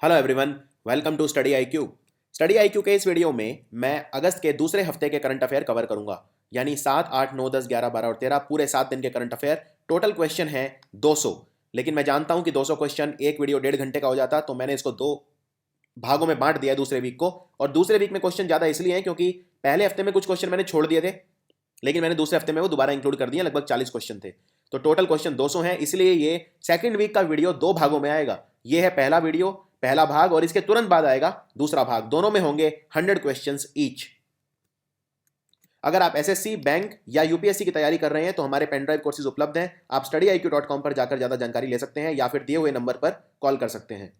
Hello everyone, welcome to study IQ. Study IQ के इस video में मैं अगस्त के दूसरे हफ्ते के करंट अफेयर कवर करूंगा, यानी 7, 8, 9, 10, 11, 12 और 13 पूरे 7 दिन के करंट अफेयर। टोटल क्वेश्चन है 200, लेकिन मैं जानता हूं कि 200 क्वेश्चन एक वीडियो 1.5 घंटे का हो जाता, तो मैंने इसको दो भागों में बांट दिया दूसरे वीक को। और दूसरे वीक में क्वेश्चन ज़्यादा इसलिए हैं क्योंकि पहले हफ्ते में कुछ क्वेश्चन मैंने छोड़ दिए थे, लेकिन मैंने दूसरे हफ्ते में वो दोबारा इंक्लूड कर दिए। लगभग 40 क्वेश्चन थे, तो टोटल क्वेश्चन 200 हैं। इसलिए ये सेकंड वीक का वीडियो दो भागों में आएगा। ये है पहला वीडियो, पहला भाग, और इसके तुरंत बाद आएगा दूसरा भाग। दोनों में होंगे 100 क्वेश्चंस ईच। अगर आप एसएससी, बैंक या यूपीएससी की तैयारी कर रहे हैं तो हमारे पेन ड्राइव कोर्सेज उपलब्ध हैं। आप studiiq.com पर जाकर ज्यादा जानकारी ले सकते हैं या फिर दिए हुए नंबर पर कॉल कर सकते हैं।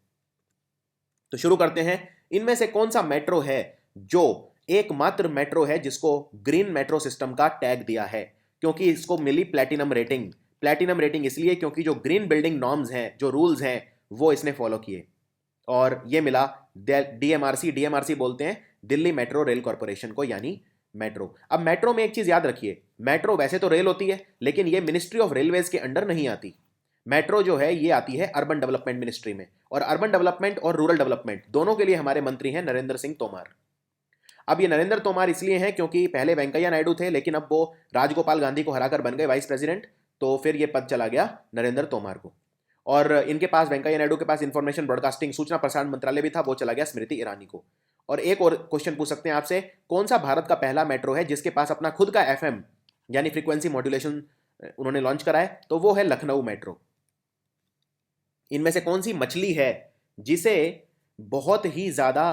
तो शुरू करते हैं। इनमें से कौन सा मेट्रो है जो एकमात्र मेट्रो है जिसको ग्रीन मेट्रो सिस्टम का टैग दिया है? क्योंकि इसको मिली प्लैटिनम रेटिंग। प्लैटिनम रेटिंग इसलिए क्योंकि जो ग्रीन बिल्डिंग नॉर्म्स हैं, जो रूल्स हैं, वो इसने फॉलो किए, और ये मिला डीएमआरसी। डीएमआरसी बोलते हैं दिल्ली मेट्रो रेल कॉर्पोरेशन को, यानी मेट्रो। अब मेट्रो में एक चीज याद रखिए, मेट्रो वैसे तो रेल होती है, लेकिन ये मिनिस्ट्री ऑफ रेलवेज के अंडर नहीं आती। मेट्रो जो है ये आती है अर्बन डेवलपमेंट मिनिस्ट्री में, और अर्बन डेवलपमेंट और रूरल डेवलपमेंट दोनों के लिए हमारे मंत्री हैं नरेंद्र सिंह तोमर। अब ये नरेंद्र तोमर इसलिए हैं क्योंकि पहले वेंकैया नायडू थे, लेकिन अब वो राजगोपाल गांधी को हराकर बन गए वाइस प्रेसिडेंट, तो फिर ये पद चला गया नरेंद्र तोमर को। और इनके पास, वेंकैया नायडू के पास, इंफॉर्मेशन ब्रॉडकास्टिंग सूचना प्रसारण मंत्रालय भी था, वो चला गया स्मृति ईरानी को। और एक और क्वेश्चन पूछ सकते हैं आपसे, कौन सा भारत का पहला मेट्रो है जिसके पास अपना खुद का एफएम यानी फ्रीक्वेंसी मॉड्यूलेशन उन्होंने लॉन्च करा है? तो वो है लखनऊ मेट्रो। इनमें से कौन सी मछली है जिसे बहुत ही ज्यादा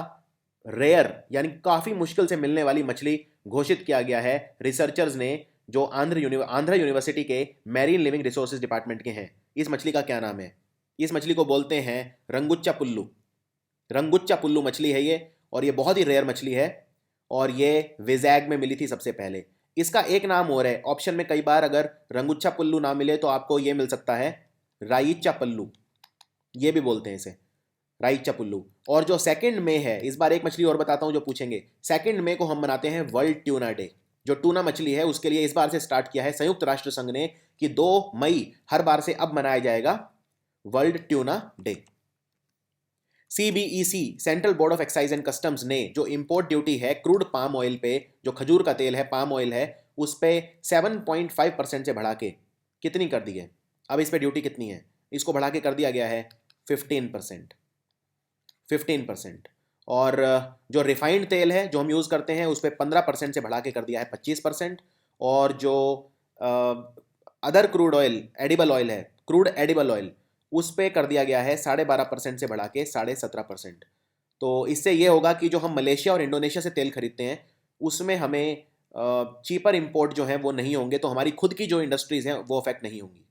रेयर यानी काफी मुश्किल से मिलने वाली मछली घोषित किया गया है रिसर्चर्स ने, जो आंध्र यूनिवर्सिटी के मैरीन लिविंग रिसोर्सेज डिपार्टमेंट के हैं? इस मछली का क्या नाम है? इस मछली को बोलते हैं रंगुच्चा पुल्लू। रंगुच्चा पुल्लू मछली है ये, और ये बहुत ही रेयर मछली है, और ये विजैग में मिली थी सबसे पहले। इसका एक नाम और है, ऑप्शन में कई बार अगर रंगुच्चा पुल्लू ना मिले तो आपको ये मिल सकता है राईचा पल्लू, ये भी बोलते हैं इसे राईचा पुल्लू। और जो सेकंड में है, इस बार एक मछली और बताता हूं जो पूछेंगे। सेकंड में को हम मनाते हैं वर्ल्ड ट्यूना डे। जो टूना मछली है उसके लिए इस बार से स्टार्ट किया है संयुक्त राष्ट्र संघ ने कि 2 मई हर बार से अब मनाया जाएगा world tuna day. CBEC, central board of excise and customs ने जो इंपोर्ट ड्यूटी है क्रूड पाम ऑयल पे, जो खजूर का तेल है, पाम ऑयल है, उस पे 7.5% से बढ़ा के कितनी कर दी है? अब इस पे ड्यूटी कितनी है? इसको बढ़ा के कर दिया गया है 15%। 15%। और जो रिफाइंड तेल है जो हम यूज़ करते हैं उस पर 15% से बढ़ा के कर दिया है 25%। और जो other crude oil, edible oil है, क्रूड एडिबल ऑयल, उस पर कर दिया गया है 12.5% से बढ़ा के 17.5%। तो इससे ये होगा कि जो हम मलेशिया और इंडोनेशिया से तेल खरीदते हैं उसमें हमें चीपर इंपोर्ट जो है वो नहीं होंगे, तो हमारी खुद की जो इंडस्ट्रीज़ हैं वो अफेक्ट नहीं होंगी।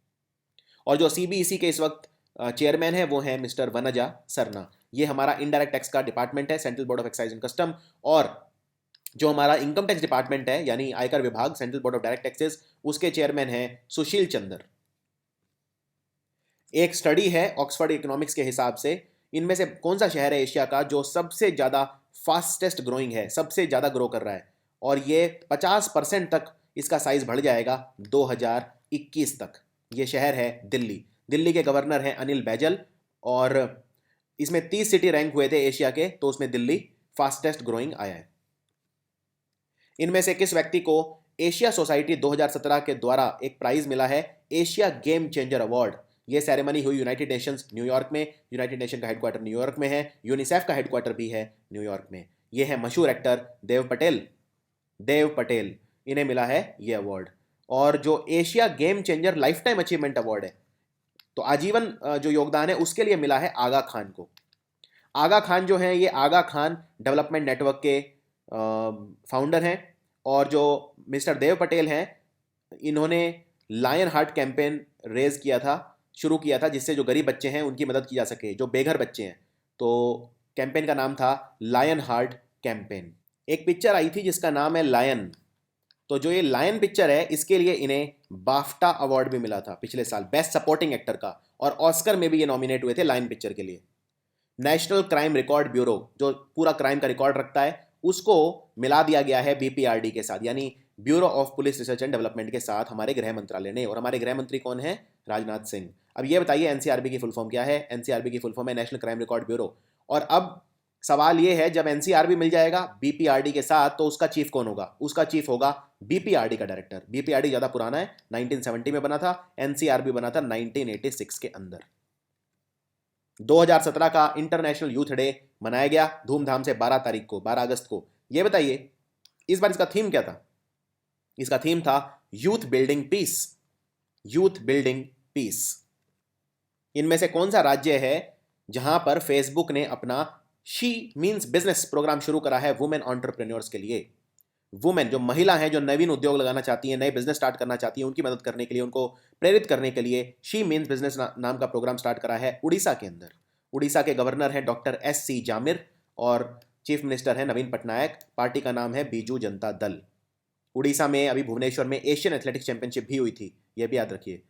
और जो सीबीईसी के इस वक्त चेयरमैन है वो है मिस्टर वनजा सरना। ये हमारा इनडायरेक्ट टैक्स का डिपार्टमेंट है, central board of excise and custom. और जो हमारा इनकम टैक्स डिपार्टमेंट है यानी आयकर विभाग, central board of direct taxes, उसके चेयरमैन है सुशील चंद्र। एक स्टडी है ऑक्सफोर्ड इकोनॉमिक्स के हिसाब से, इनमें से कौन सा शहर है एशिया का जो सबसे ज़्यादा फास्टेस्ट ग्रोइंग है, सबसे ज़्यादा ग्रो कर रहा है? और ये 50% तक इसका साइज बढ़ जाएगा 2021 तक। ये शहर है दिल्ली। दिल्ली के गवर्नर हैं अनिल बैजल, और इसमें 30 सिटी रैंक हुए थे एशिया के, तो उसमें दिल्ली फास्टेस्ट ग्रोइंग आया है। इनमें से किस व्यक्ति को एशिया सोसाइटी 2017 के द्वारा एक प्राइज मिला है, एशिया गेम चेंजर अवार्ड? ये सेरेमनी हुई यूनाइटेड नेशंस न्यूयॉर्क में। यूनाइटेड नेशन का हेडक्वार्टर न्यूयॉर्क में है, यूनिसेफ का हेडक्वार्टर भी है न्यूयॉर्क में। ये है मशहूर एक्टर देव पटेल। देव पटेल, इन्हें मिला है ये अवार्ड। और जो Asia game changer life time achievement award है, तो आजीवन जो योगदान है उसके लिए मिला है आगा खान को। आगा खान जो है, ये आगा खान डेवलपमेंट नेटवर्क के फाउंडर हैं। और जो मिस्टर देव पटेल हैं, इन्होंने लायन हार्ट कैंपेन रेज किया था, शुरू किया था, जिससे जो गरीब बच्चे हैं उनकी मदद की जा सके, जो बेघर बच्चे हैं। तो कैंपेन का नाम था लायन हार्ट कैंपेन। एक पिक्चर आई थी जिसका नाम है लायन। तो जो ये लायन पिक्चर है इसके लिए इन्हें बाफ्टा अवार्ड भी मिला था पिछले साल, बेस्ट सपोर्टिंग एक्टर का, और ऑस्कर में भी ये नॉमिनेट हुए थे लायन पिक्चर के लिए। नेशनल क्राइम रिकॉर्ड ब्यूरो, जो पूरा क्राइम का रिकॉर्ड रखता है, उसको मिला दिया गया है बीपीआरडी के साथ, यानी bureau of police research and development के साथ, हमारे गृह मंत्रालय ने। और हमारे गृह मंत्री कौन है? राजनाथ सिंह। अब ये बताइए एनसीआरबी की फुल फॉर्म क्या है? एनसीआरबी की फुल फॉर्म है नेशनल क्राइम रिकॉर्ड ब्यूरो। और अब सवाल ये है, जब एनसीआर भी मिल जाएगा बीपीआरडी के साथ, तो उसका चीफ कौन होगा? उसका चीफ होगा बीपीआरडी का डायरेक्टर। बीपीआरडी ज़्यादा पुराना है, 1970 में बना था, एनसीआर भी बना था 1986 के अंदर। 2017 का इंटरनेशनल यूथ डे मनाया गया धूमधाम से 12 तारीख को, 12 अगस्त को। ये बताइए इस बार इसका थीम क्या था? इसका थीम था youth building peace. Youth building peace. इनमें से कौन सा राज्य है जहां पर फेसबुक ने अपना शी मीन्स बिजनेस प्रोग्राम शुरू करा है वुमेन एंटरप्रेन्योर्स के लिए? वुमेन जो महिला हैं, जो नवीन उद्योग लगाना चाहती हैं, नए बिजनेस स्टार्ट करना चाहती हैं, उनकी मदद करने के लिए, उनको प्रेरित करने के लिए शी मीन्स बिजनेस नाम का प्रोग्राम स्टार्ट करा है उड़ीसा के अंदर। उड़ीसा के गवर्नर हैं डॉक्टर एस.सी. जामिर और चीफ मिनिस्टर हैं नवीन पटनायक। पार्टी का नाम है बीजू जनता दल। उड़ीसा में अभी भुवनेश्वर में एशियन एथलेटिक्स चैंपियनशिप भी हुई थी, यह भी याद रखिए।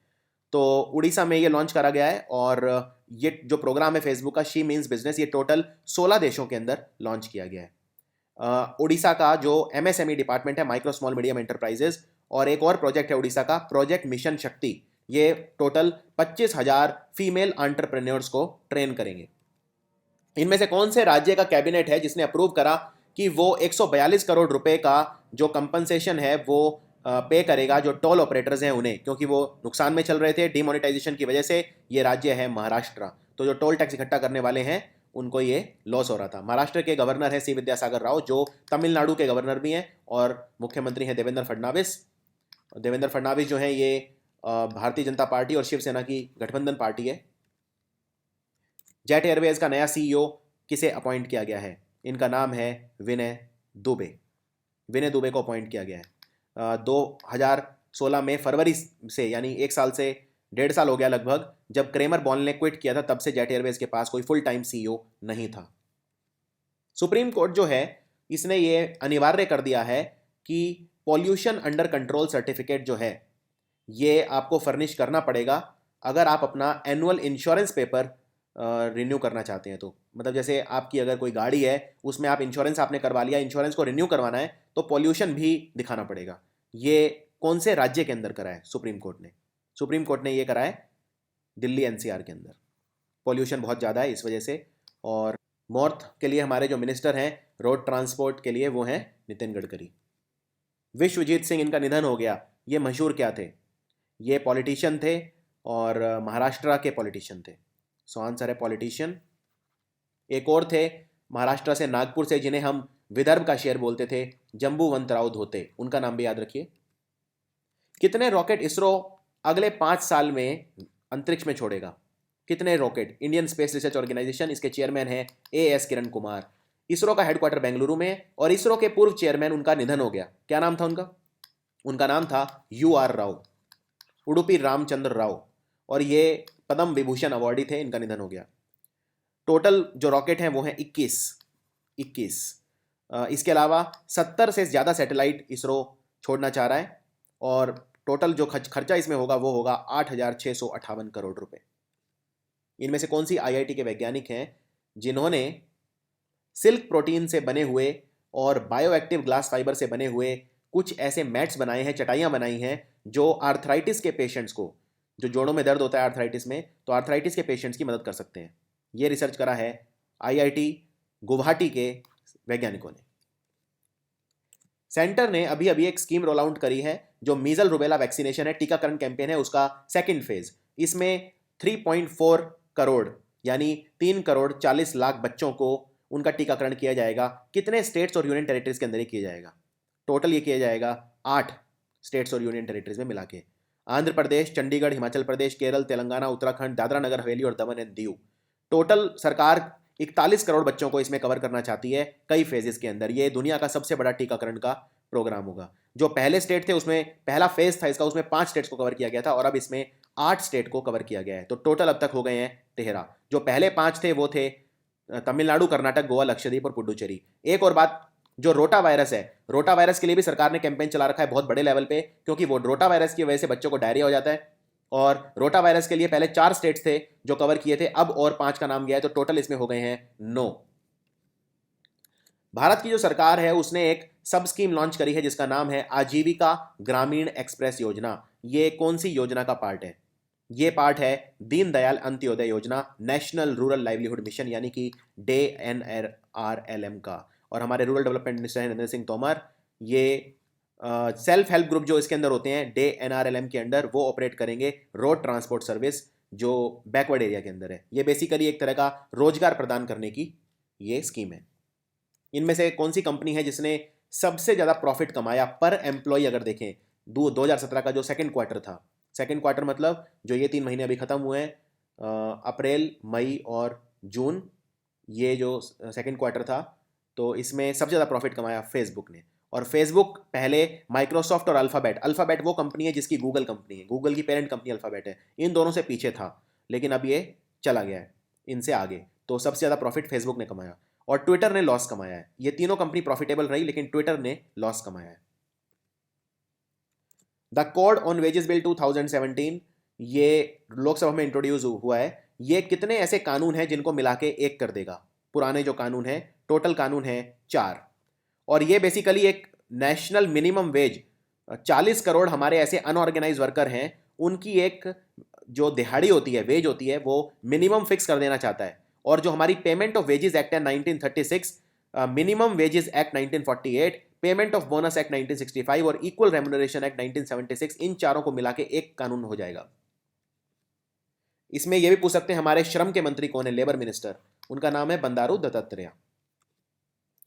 तो उड़ीसा में ये लॉन्च करा गया है और ये जो प्रोग्राम है फेसबुक का शी मीन्स बिजनेस, ये टोटल 16 देशों के अंदर लॉन्च किया गया है। उड़ीसा का जो एमएसएमई डिपार्टमेंट है, माइक्रो स्मॉल मीडियम एंटरप्राइजेस, और एक और प्रोजेक्ट है उड़ीसा का प्रोजेक्ट मिशन शक्ति, ये टोटल 25,000 फीमेल एंटरप्रेन्योर्स को ट्रेन करेंगे। इनमें से कौन से राज्य का कैबिनेट है जिसने अप्रूव करा कि वो 142 करोड़ रुपए का जो कंपनसेशन है वो पे करेगा जो टोल ऑपरेटर्स हैं उन्हें, क्योंकि वो नुकसान में चल रहे थे डिमोनेटाइजेशन की वजह से? ये राज्य है महाराष्ट्र। तो जो टोल टैक्स इकट्ठा करने वाले हैं उनको ये लॉस हो रहा था। महाराष्ट्र के गवर्नर है सी विद्यासागर राव, जो तमिलनाडु के गवर्नर भी हैं, और मुख्यमंत्री हैं देवेंद्र फडणवीस। देवेंद्र फडणवीस जो हैं ये भारतीय जनता पार्टी और शिवसेना की गठबंधन पार्टी है। जेट एयरवेज का नया सीईओ किसे अपॉइंट किया गया है? इनका नाम है विनय दुबे। विनय दुबे को अपॉइंट किया गया है 2016 में फरवरी से, यानी 1 साल से 1.5 साल हो गया लगभग, जब क्रेमर बॉल ने क्विट किया था, तब से जेट एयरवेज के पास कोई फुल टाइम सीईओ नहीं था। सुप्रीम कोर्ट जो है इसने ये अनिवार्य कर दिया है कि पॉल्यूशन अंडर कंट्रोल सर्टिफिकेट जो है ये आपको फर्निश करना पड़ेगा अगर आप अपना एनुअल इंश्योरेंस पेपर रिन्यू करना चाहते हैं। तो मतलब जैसे आपकी अगर कोई गाड़ी है उसमें आप इंश्योरेंस आपने करवा लिया, इंश्योरेंस को रिन्यू करवाना है तो पॉल्यूशन भी दिखाना पड़ेगा। ये कौन से राज्य के अंदर करा है सुप्रीम कोर्ट ने? सुप्रीम कोर्ट ने ये करा है दिल्ली एनसीआर के अंदर। पॉल्यूशन बहुत ज़्यादा है इस वजह से। और नॉर्थ के लिए हमारे जो मिनिस्टर हैं रोड ट्रांसपोर्ट के लिए वो हैं नितिन गडकरी। विश्वजीत सिंह इनका निधन हो गया। ये मशहूर क्या थे? ये पॉलिटिशियन थे और महाराष्ट्र के पॉलिटिशियन थे। सो आंसर है पॉलिटिशियन। एक और थे महाराष्ट्र से, नागपुर से, जिन्हें हम विदर्भ का शेर बोलते थे, जम्बूवंतराव धोते। उनका नाम भी याद रखिए। कितने रॉकेट इसरो अगले 5 साल में अंतरिक्ष में छोड़ेगा? कितने rocket? Indian space research organisation, इसके चेयरमैन हैं एएस किरण कुमार। इसरो का हेडक्वार्टर बेंगलुरु में है और इसरो के पूर्व चेयरमैन उनका निधन हो गया। क्या नाम था उनका? उनका नाम था यूआर राव, उडुपी रामचंद्र राव, और ये पद्म विभूषण अवार्डी थे। इनका निधन हो गया। टोटल जो रॉकेट हैं वो हैं 21। इसके अलावा 70 से ज़्यादा सैटेलाइट इसरो छोड़ना चाह रहा है और टोटल जो खर्चा इसमें होगा वो होगा 8,658 करोड़ रुपए। इनमें से कौन सी आईआईटी के वैज्ञानिक हैं जिन्होंने सिल्क प्रोटीन से बने हुए और बायोएक्टिव ग्लास फाइबर से बने हुए कुछ ऐसे मैट्स बनाए हैं, चटाइयाँ बनाई हैं, जो आर्थराइटिस के पेशेंट्स को, जो जोड़ों में दर्द होता है आर्थराइटिस में, तो आर्थराइटिस के पेशेंट्स की मदद कर सकते हैं? ये रिसर्च करा है आईआईटी गुवाहाटी के वैज्ञानिकों ने। सेंटर ने अभी अभी एक स्कीम रोल आउट करी है जो मीजल रुबेला वैक्सीनेशन है, टीकाकरण कैंपेन है, उसका सेकंड फेज। इसमें 3.4 करोड़ यानी 3 करोड़ 40 लाख बच्चों को उनका टीकाकरण किया जाएगा। कितने स्टेट्स और यूनियन टेरिटरीज के अंदर ही किया जाएगा? टोटल ये किया जाएगा 8 स्टेट्स और यूनियन टेरिटरीज में मिला के। आंध्र प्रदेश, चंडीगढ़, हिमाचल प्रदेश, केरल, तेलंगाना, उत्तराखंड, दादरा नगर हवेली और दमन एंड दीव। टोटल सरकार 41 करोड़ बच्चों को इसमें कवर करना चाहती है कई फेजेस के अंदर। ये दुनिया का सबसे बड़ा टीकाकरण का प्रोग्राम होगा। जो पहले स्टेट थे उसमें पहला फेज था इसका, उसमें 5 स्टेट्स को कवर किया गया था और अब इसमें 8 स्टेट को कवर किया गया है। तो टोटल अब तक हो गए हैं 13। जो पहले 5 थे वो थे तमिलनाडु, कर्नाटक, गोवा, लक्षद्वीप और पुडुचेरी। एक और बात, जो रोटा वायरस है, रोटा वायरस के लिए भी सरकार ने कैंपेन चला रखा है बहुत बड़े लेवल पे, क्योंकि वो रोटा वायरस की वजह से बच्चों को डायरिया हो जाता है। और रोटा वायरस के लिए पहले 4 स्टेट्स थे जो कवर किए थे, अब और 5 का नाम गया है, तो टोटल इसमें हो गए हैं 9। भारत की जो सरकार है उसने एक सब स्कीम लॉन्च करी है जिसका नाम है आजीविका ग्रामीण एक्सप्रेस योजना। ये कौन सी योजना का पार्ट है? ये पार्ट है दीनदयाल अंत्योदय योजना, नेशनल रूरल लाइवलीहुड मिशन यानी कि DNRLM का। और हमारे रूरल डेवलपमेंट मिनिस्टर हैं नरेंद्र सिंह तोमर। ये सेल्फ हेल्प ग्रुप जो इसके अंदर होते हैं DNRLM के अंडर, वो ऑपरेट करेंगे रोड ट्रांसपोर्ट सर्विस जो बैकवर्ड एरिया के अंदर है। ये बेसिकली एक तरह का रोजगार प्रदान करने की ये स्कीम है। इनमें से कौन सी कंपनी है जिसने सबसे ज़्यादा प्रॉफिट कमाया पर एम्प्लॉय? अगर देखें 2017 का जो सेकंड क्वार्टर था, सेकंड क्वार्टर मतलब जो ये 3 महीने अभी ख़त्म हुए हैं, अप्रैल, मई और जून, ये जो सेकंड क्वार्टर था, तो इसमें सबसे ज़्यादा प्रॉफिट कमाया फेसबुक ने। और फेसबुक पहले माइक्रोसॉफ्ट और अल्फ़ाबेट, अल्फ़ाबेट वो कंपनी है जिसकी गूगल कंपनी है, गूगल की पेरेंट कंपनी अल्फ़ाबेट है, इन दोनों से पीछे था, लेकिन अब ये चला गया है इनसे आगे। तो सबसे ज़्यादा प्रॉफिट फेसबुक ने कमाया और ट्विटर ने लॉस कमाया है। ये तीनों कंपनी प्रॉफिटेबल रही, लेकिन ट्विटर ने लॉस कमाया है। The code on wages bill 2017, ये लोकसभा में इंट्रोड्यूस हुआ है। ये कितने ऐसे कानून हैं जिनको मिला के एक कर देगा? पुराने जो कानून हैं, टोटल कानून हैं 4। और ये बेसिकली एक नेशनल मिनिमम वेज, 40 करोड़ हमारे ऐसे अनऑर्गेनाइज वर्कर हैं, उनकी एक जो दिहाड़ी होती है, वेज होती है, वो मिनिमम फिक्स कर देना चाहता है। और जो हमारी पेमेंट ऑफ वेजेस एक्ट है 1936, minimum wages act 1948, payment of bonus act 1965 और इक्वल रेम्युनरेशन एक्ट 1976, इन चारों को मिला के एक कानून हो जाएगा। इसमें यह भी पूछ सकते हैं हमारे श्रम के मंत्री कौन है, लेबर मिनिस्टर, उनका नाम है बंडारू दत्तात्रेय।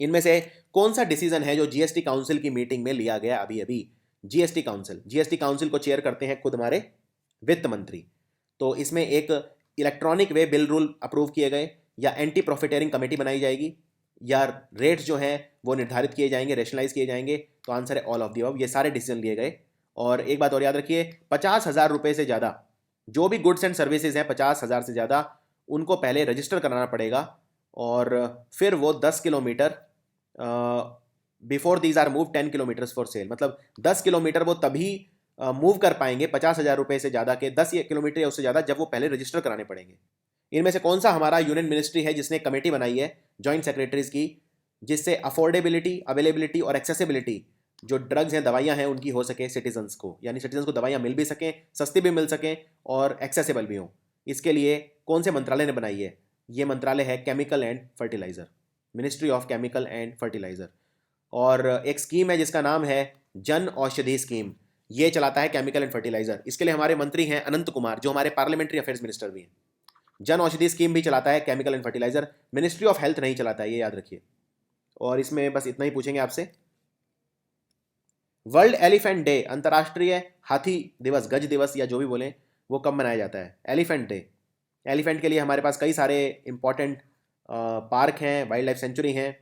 इनमें से कौन सा डिसीजन है जो जीएसटी काउंसिल की मीटिंग में लिया गया अभी अभी? जीएसटी काउंसिल को चेयर करते हैं खुद हमारे वित्त मंत्री। तो इसमें एक electronic way bill rule approve किए गए, या एंटी प्रॉफिटेरिंग कमेटी बनाई जाएगी, या रेट्स जो हैं वो निर्धारित किए जाएंगे, रेशनलाइज किए जाएंगे। तो आंसर है ऑल ऑफ दी अबव। ये सारे डिसीजन लिए गए। और एक बात और याद रखिए, 50,000 रुपये से ज़्यादा जो भी गुड्स एंड सर्विसेज हैं, 50,000 से ज़्यादा, उनको पहले रजिस्टर कराना पड़ेगा। और फिर वो 10 kilometre before these are move 10 kilometres for sale, मतलब 10 किलोमीटर वो तभी मूव कर पाएंगे 50,000 रुपये से ज़्यादा के, 10 किलोमीटर या उससे ज़्यादा, जब वो पहले रजिस्टर कराने पड़ेंगे। इनमें से कौन सा हमारा यूनियन मिनिस्ट्री है जिसने कमेटी बनाई है जॉइंट सेक्रेटरीज की, जिससे अफोर्डेबिलिटी, अवेलेबिलिटी और एक्सेसिबिलिटी, जो ड्रग्स हैं, दवाइयां हैं, उनकी हो सके सिटीजन्स को, यानी सिटीजन्स को दवाइयां मिल भी सकें, सस्ती भी मिल सकें और एक्सेसिबल भी हों। इसके लिए कौन से मंत्रालय ने बनाई है? ये मंत्रालय है chemical and fertiliser, ministry of chemical and fertiliser. और एक स्कीम है जिसका नाम है जन औषधि स्कीम, ये चलाता है केमिकल एंड फर्टिलाइजर। इसके लिए हमारे मंत्री हैं अनंत कुमार, जो हमारे पार्लियामेंट्री अफेयर्स मिनिस्टर भी हैं। जन औषधि स्कीम भी चलाता है chemical and fertiliser, ministry of health नहीं चलाता है, ये याद रखिए। और इसमें बस इतना ही पूछेंगे आपसे। वर्ल्ड एलिफेंट डे, अंतर्राष्ट्रीय हाथी दिवस, गज दिवस या जो भी बोलें, वो कब मनाया जाता है? Elephant day. एलिफेंट के लिए हमारे पास कई सारे इंपॉर्टेंट पार्क हैं, वाइल्ड लाइफ सेंचुरी हैं।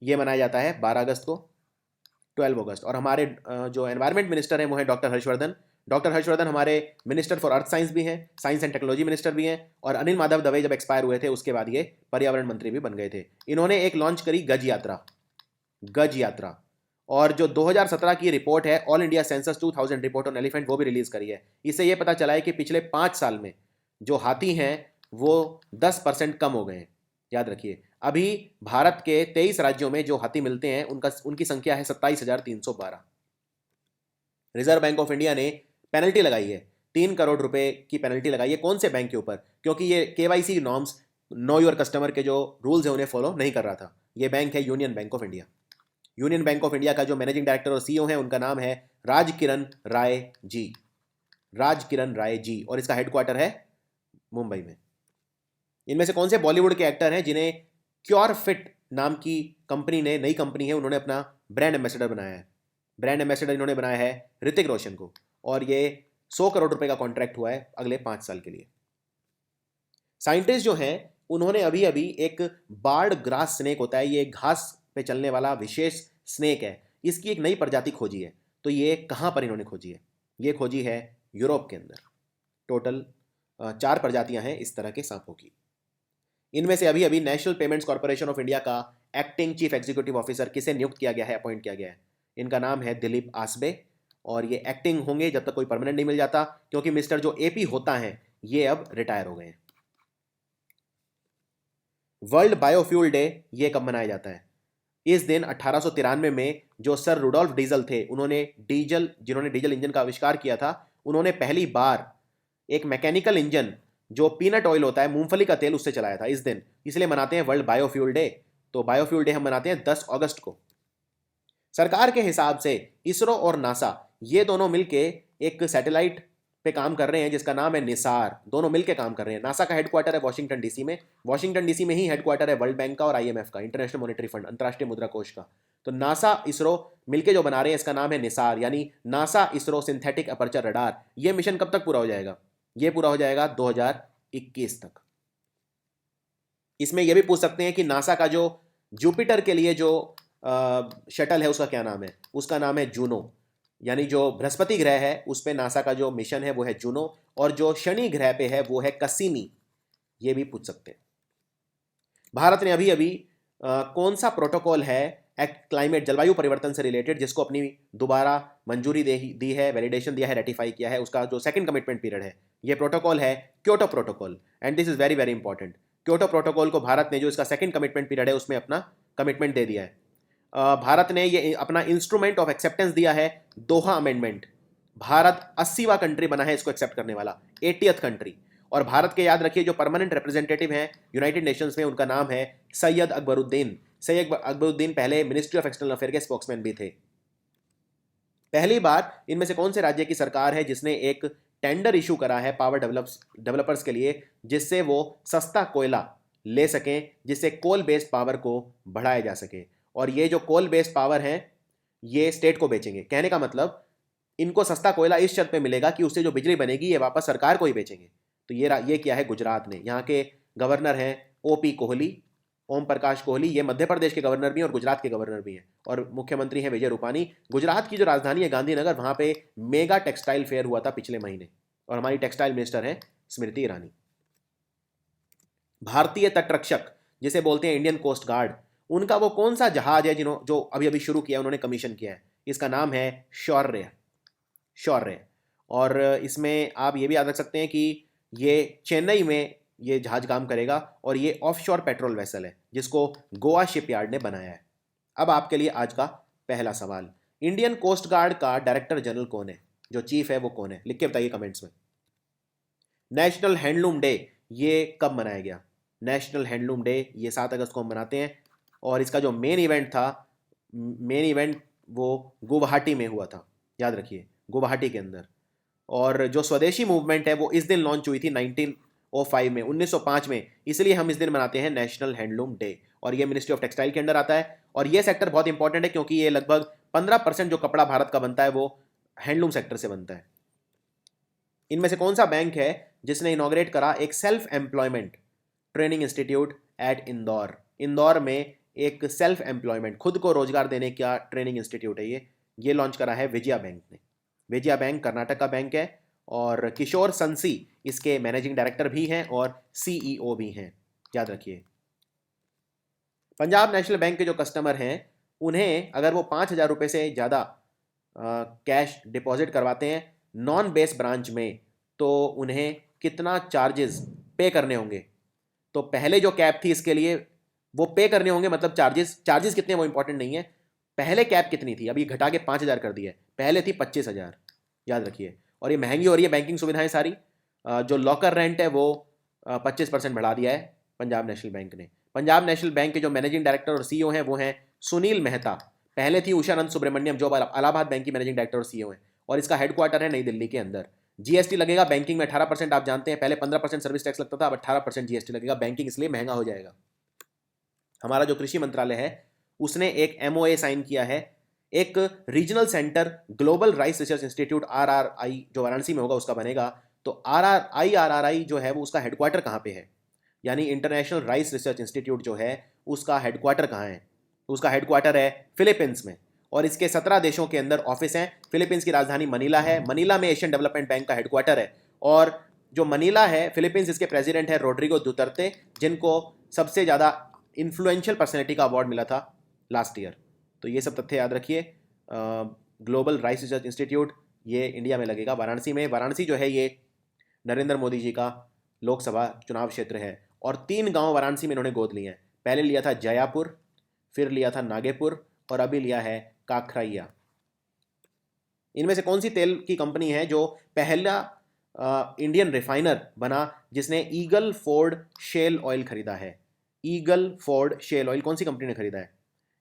ये मनाया जाता है 12 अगस्त को, 12 अगस्त। और हमारे जो एनवायरमेंट मिनिस्टर हैं वो हैं डॉक्टर हर्षवर्धन। डॉक्टर हर्षवर्धन हमारे मिनिस्टर फॉर अर्थ साइंस भी हैं, साइंस एंड टेक्नोलॉजी मिनिस्टर भी हैं। और अनिल माधव दवे जब एक्सपायर हुए थे उसके बाद ये पर्यावरण मंत्री भी बन गए थे। इन्होंने एक लॉन्च करी गज यात्रा, गज यात्रा। और जो 2017 की रिपोर्ट है, all India census 2000 report on elephant, वो भी रिलीज करी है। इससे ये पता चला है कि पिछले 5 साल में जो हाथी हैं वो 10% कम हो गए हैं। याद रखिए, अभी भारत के 23 राज्यों में जो हाथी मिलते हैं उनकी संख्या है 27,312। रिजर्व बैंक ऑफ इंडिया ने पेनल्टी लगाई है, 3 करोड़ रुपए की पेनल्टी लगाई है। कौन से बैंक के ऊपर? क्योंकि ये KYC norms, know your customer के जो रूल्स हैं उन्हें फॉलो नहीं कर रहा था। ये बैंक है union bank of India. Union bank of India का जो मैनेजिंग डायरेक्टर और सीईओ है उनका नाम है राज किरण राय जी, राज किरण राय जी। और इसका हेडक्वार्टर है मुंबई में। इनमें से कौन से बॉलीवुड के एक्टर हैं जिन्हें क्योर फिट नाम की कंपनी ने, नई कंपनी है, उन्होंने अपना ब्रांड एम्बेसडर बनाया है? ब्रांड एम्बेसडर इन्होंने बनाया है ऋतिक रोशन को। और ये 100 करोड़ रुपए का कॉन्ट्रैक्ट हुआ है अगले 5 साल के लिए। साइंटिस्ट जो हैं उन्होंने अभी अभी एक बार्ड ग्रास स्नेक होता है, ये घास पे चलने वाला विशेष स्नेक है, इसकी एक नई प्रजाति खोजी है। तो ये कहाँ पर इन्होंने खोजी है? ये खोजी है यूरोप के अंदर। टोटल 4 प्रजातियां हैं इस तरह के सांपों की। इनमें से अभी अभी national payments corporation of India का एक्टिंग चीफ एग्जीक्यूटिव ऑफिसर किसे नियुक्त किया गया है, अपॉइंट किया गया है? इनका नाम है दिलीप आसबे। और ये एक्टिंग होंगे जब तक कोई परमानेंट नहीं मिल जाता, क्योंकि मिस्टर जो एपी होता है ये अब रिटायर हो गए हैं। वर्ल्ड बायोफ्यूल डे ये कब मनाया जाता है? इस दिन 1893 में जो सर रुडोल्फ डीजल थे, जिन्होंने डीजल इंजन का आविष्कार किया था, उन्होंने पहली बार एक मैकेनिकल इंजन जो पीनट ऑयल होता है, मूंगफली का तेल, उससे चलाया था इस दिन, इसलिए मनाते हैं वर्ल्ड बायोफ्यूल डे। तो बायोफ्यूल डे हम मनाते हैं 10 अगस्त को। सरकार के हिसाब से इसरो और नासा ये दोनों मिलके एक सैटेलाइट पे काम कर रहे हैं जिसका नाम है निसार। दोनों मिलके काम कर रहे हैं। नासा का हेडक्वार्टर है वॉशिंगटन डीसी में, वॉशिंगटन डीसी में ही हेडक्वार्टर है वर्ल्ड बैंक का और आईएमएफ का, इंटरनेशनल मॉनेटरी फंड, अंतर्राष्ट्रीय मुद्रा कोष का। तो नासा इसरो मिलके जो बना रहे हैं इसका नाम है निसार, यानी NASA ISRO synthetic aperture radar. ये मिशन कब तक पूरा हो जाएगा? ये पूरा हो जाएगा 2021 तक। इसमें यह भी पूछ सकते हैं कि नासा का जो जुपिटर के लिए जो शटल है उसका क्या नाम है? उसका नाम है जूनो, यानी जो बृहस्पति ग्रह है उस पे नासा का जो मिशन है वो है जूनो, और जो शनि ग्रह पे है वो है कसीनी। ये भी पूछ सकते हैं। भारत ने अभी अभी कौन सा प्रोटोकॉल है क्लाइमेट, जलवायु परिवर्तन से रिलेटेड, जिसको अपनी दोबारा मंजूरी दी है, वैलिडेशन दिया है, रेटिफाई किया है, उसका जो सेकंड कमिटमेंट पीरियड है, ये प्रोटोकॉल है Kyoto protocol. And this is very very important. Kyoto protocol को भारत ने जो इसका सेकंड कमिटमेंट पीरियड है उसमें अपना कमिटमेंट दे दिया है। भारत ने ये अपना इंस्ट्रूमेंट ऑफ एक्सेप्टेंस दिया है, दोहा अमेंडमेंट। भारत 80वां कंट्री बना है इसको एक्सेप्ट करने वाला, 80th कंट्री। और भारत के याद रखिए जो परमानेंट रिप्रेजेंटेटिव हैं यूनाइटेड नेशंस में, उनका नाम है सैयद अकबरुद्दीन। सैयद अकबरुद्दीन पहले मिनिस्ट्री ऑफ एक्सटर्नल अफेयर के स्पोक्समैन भी थे। पहली बार इनमें से कौन से राज्य की सरकार है जिसने एक टेंडर इशू करा है पावर डेवलपर्स के लिए, जिससे वो सस्ता कोयला ले सकें, जिससे कोल बेस्ड पावर को बढ़ाया जा सके। और ये जो कोल बेस्ड पावर है ये स्टेट को बेचेंगे। कहने का मतलब इनको सस्ता कोयला इस शर्त पे मिलेगा कि उससे जो बिजली बनेगी ये वापस सरकार को ही बेचेंगे। तो ये किया है गुजरात ने। यहाँ के गवर्नर हैं ओपी कोहली, ओम प्रकाश कोहली। ये मध्य प्रदेश के गवर्नर भी हैं और गुजरात के गवर्नर भी हैं, और मुख्यमंत्री हैं विजय रूपानी। गुजरात की जो राजधानी है गांधीनगर, वहाँ पे मेगा टेक्सटाइल फेयर हुआ था पिछले महीने, और हमारी टेक्सटाइल मिनिस्टर हैं स्मृति ईरानी। भारतीय तटरक्षक जिसे बोलते हैं इंडियन कोस्ट गार्ड, उनका वो कौन सा जहाज है जो अभी अभी शुरू किया, उन्होंने कमीशन किया है? इसका नाम है शौर्य। शौर्य। और इसमें आप ये भी याद रख सकते हैं कि ये चेन्नई में ये जहाज काम करेगा, और ये ऑफशोर पेट्रोल वेसल है जिसको गोवा शिपयार्ड ने बनाया है। अब आपके लिए आज का पहला सवाल, इंडियन कोस्ट गार्ड का डायरेक्टर जनरल कौन है? जो चीफ है वो कौन है? लिख के बताइए कमेंट्स में। नेशनल हैंडलूम डे ये कब मनाया गया? नेशनल हैंडलूम डे ये 7 अगस्त को हम मनाते हैं, और इसका जो मेन इवेंट वो गुवाहाटी में हुआ था, याद रखिए, गुवाहाटी के अंदर। और जो स्वदेशी मूवमेंट है वो इस दिन लॉन्च हुई थी 1905 में, 1905 में, इसलिए हम इस दिन मनाते हैं नेशनल हैंडलूम डे। और ये मिनिस्ट्री ऑफ टेक्सटाइल के अंदर आता है, और ये सेक्टर बहुत इंपॉर्टेंट है क्योंकि ये लगभग 15% जो कपड़ा भारत का बनता है वो हैंडलूम सेक्टर से बनता है। इनमें से कौन सा बैंक है जिसने इनॉग्रेट करा एक self employment training institute eight Indore? Indore में एक सेल्फ एम्प्लॉयमेंट, खुद को रोजगार देने का ट्रेनिंग इंस्टीट्यूट है ये लॉन्च करा है विजया बैंक ने। विजया बैंक कर्नाटक का बैंक है, और किशोर संसी इसके मैनेजिंग डायरेक्टर भी हैं और सीईओ भी हैं, याद रखिए। पंजाब नेशनल बैंक के जो कस्टमर हैं उन्हें अगर वो 5,000 रुपये से ज़्यादा कैश डिपॉजिट करवाते हैं नॉन बेस ब्रांच में, तो उन्हें कितना चार्जेस पे करने होंगे? तो पहले जो कैप थी इसके लिए वो पे करने होंगे, मतलब चार्जेस कितने वो इंपॉर्टेंट नहीं है। पहले कैप कितनी थी, अभी घटा के 5,000 कर दिया है, पहले थी 25,000, याद रखिए। और ये महंगी हो रही है बैंकिंग सुविधाएं सारी। जो लॉकर रेंट है वो 25% बढ़ा दिया है पंजाब नेशनल बैंक ने। पंजाब नेशनल बैंक के जो मैनेजिंग डायरेक्टर और सीईओ हैं वो हैं सुनील मेहता। पहले थी उषानंद सुब्रमण्यम जो इलाहाबाद बैंक की मैनेजिंग डायरेक्टर और सीईओ हैं, और इसका हेडक्वार्टर है नई दिल्ली के अंदर। जीएसटी लगेगा बैंकिंग में 18%, आप जानते हैं, पहले 15% सर्विस टैक्स लगता था, अब 18% जीएसटी लगेगा। बैंकिंग इसलिए महंगा हो जाएगा। हमारा जो कृषि मंत्रालय है उसने एक एमओए साइन किया है, एक regional centre global rice research institute RRI जो वाराणसी में होगा उसका बनेगा। तो आरआरआई जो है वो उसका हेडक्वार्टर कहाँ पे है, यानी इंटरनेशनल राइस रिसर्च इंस्टीट्यूट जो है उसका हेडक्वार्टर कहाँ है? उसका हेडक्वार्टर है फिलीपींस में, और इसके 17 देशों के अंदर ऑफिस हैं। फिलीपींस की राजधानी मनीला है, मनीला में एशियन डेवलपमेंट बैंक का हेडक्वार्टर है। और जो मनीला है फिलीपींस, इसके प्रेसिडेंट है रोड्रिगो दुतर्ते, जिनको सबसे ज़्यादा इन्फ्लुएंशियल पर्सनैलिटी का अवार्ड मिला था लास्ट ईयर। तो ये सब तथ्य याद रखिए। ग्लोबल राइस रिसर्च इंस्टीट्यूट ये इंडिया में लगेगा वाराणसी में। वाराणसी जो है ये नरेंद्र मोदी जी का लोकसभा चुनाव क्षेत्र है, और 3 गांव वाराणसी में इन्होंने गोद लिए हैं। पहले लिया था जयापुर, फिर लिया था नागेपुर, और अभी लिया है काखरैया। इनमें से कौन सी तेल की कंपनी है जो पहला इंडियन रिफाइनर बना जिसने ईगल फोर्ड शेल ऑयल खरीदा है। ईगल फोर्ड शेल ऑयल कौन सी कंपनी ने खरीदा है?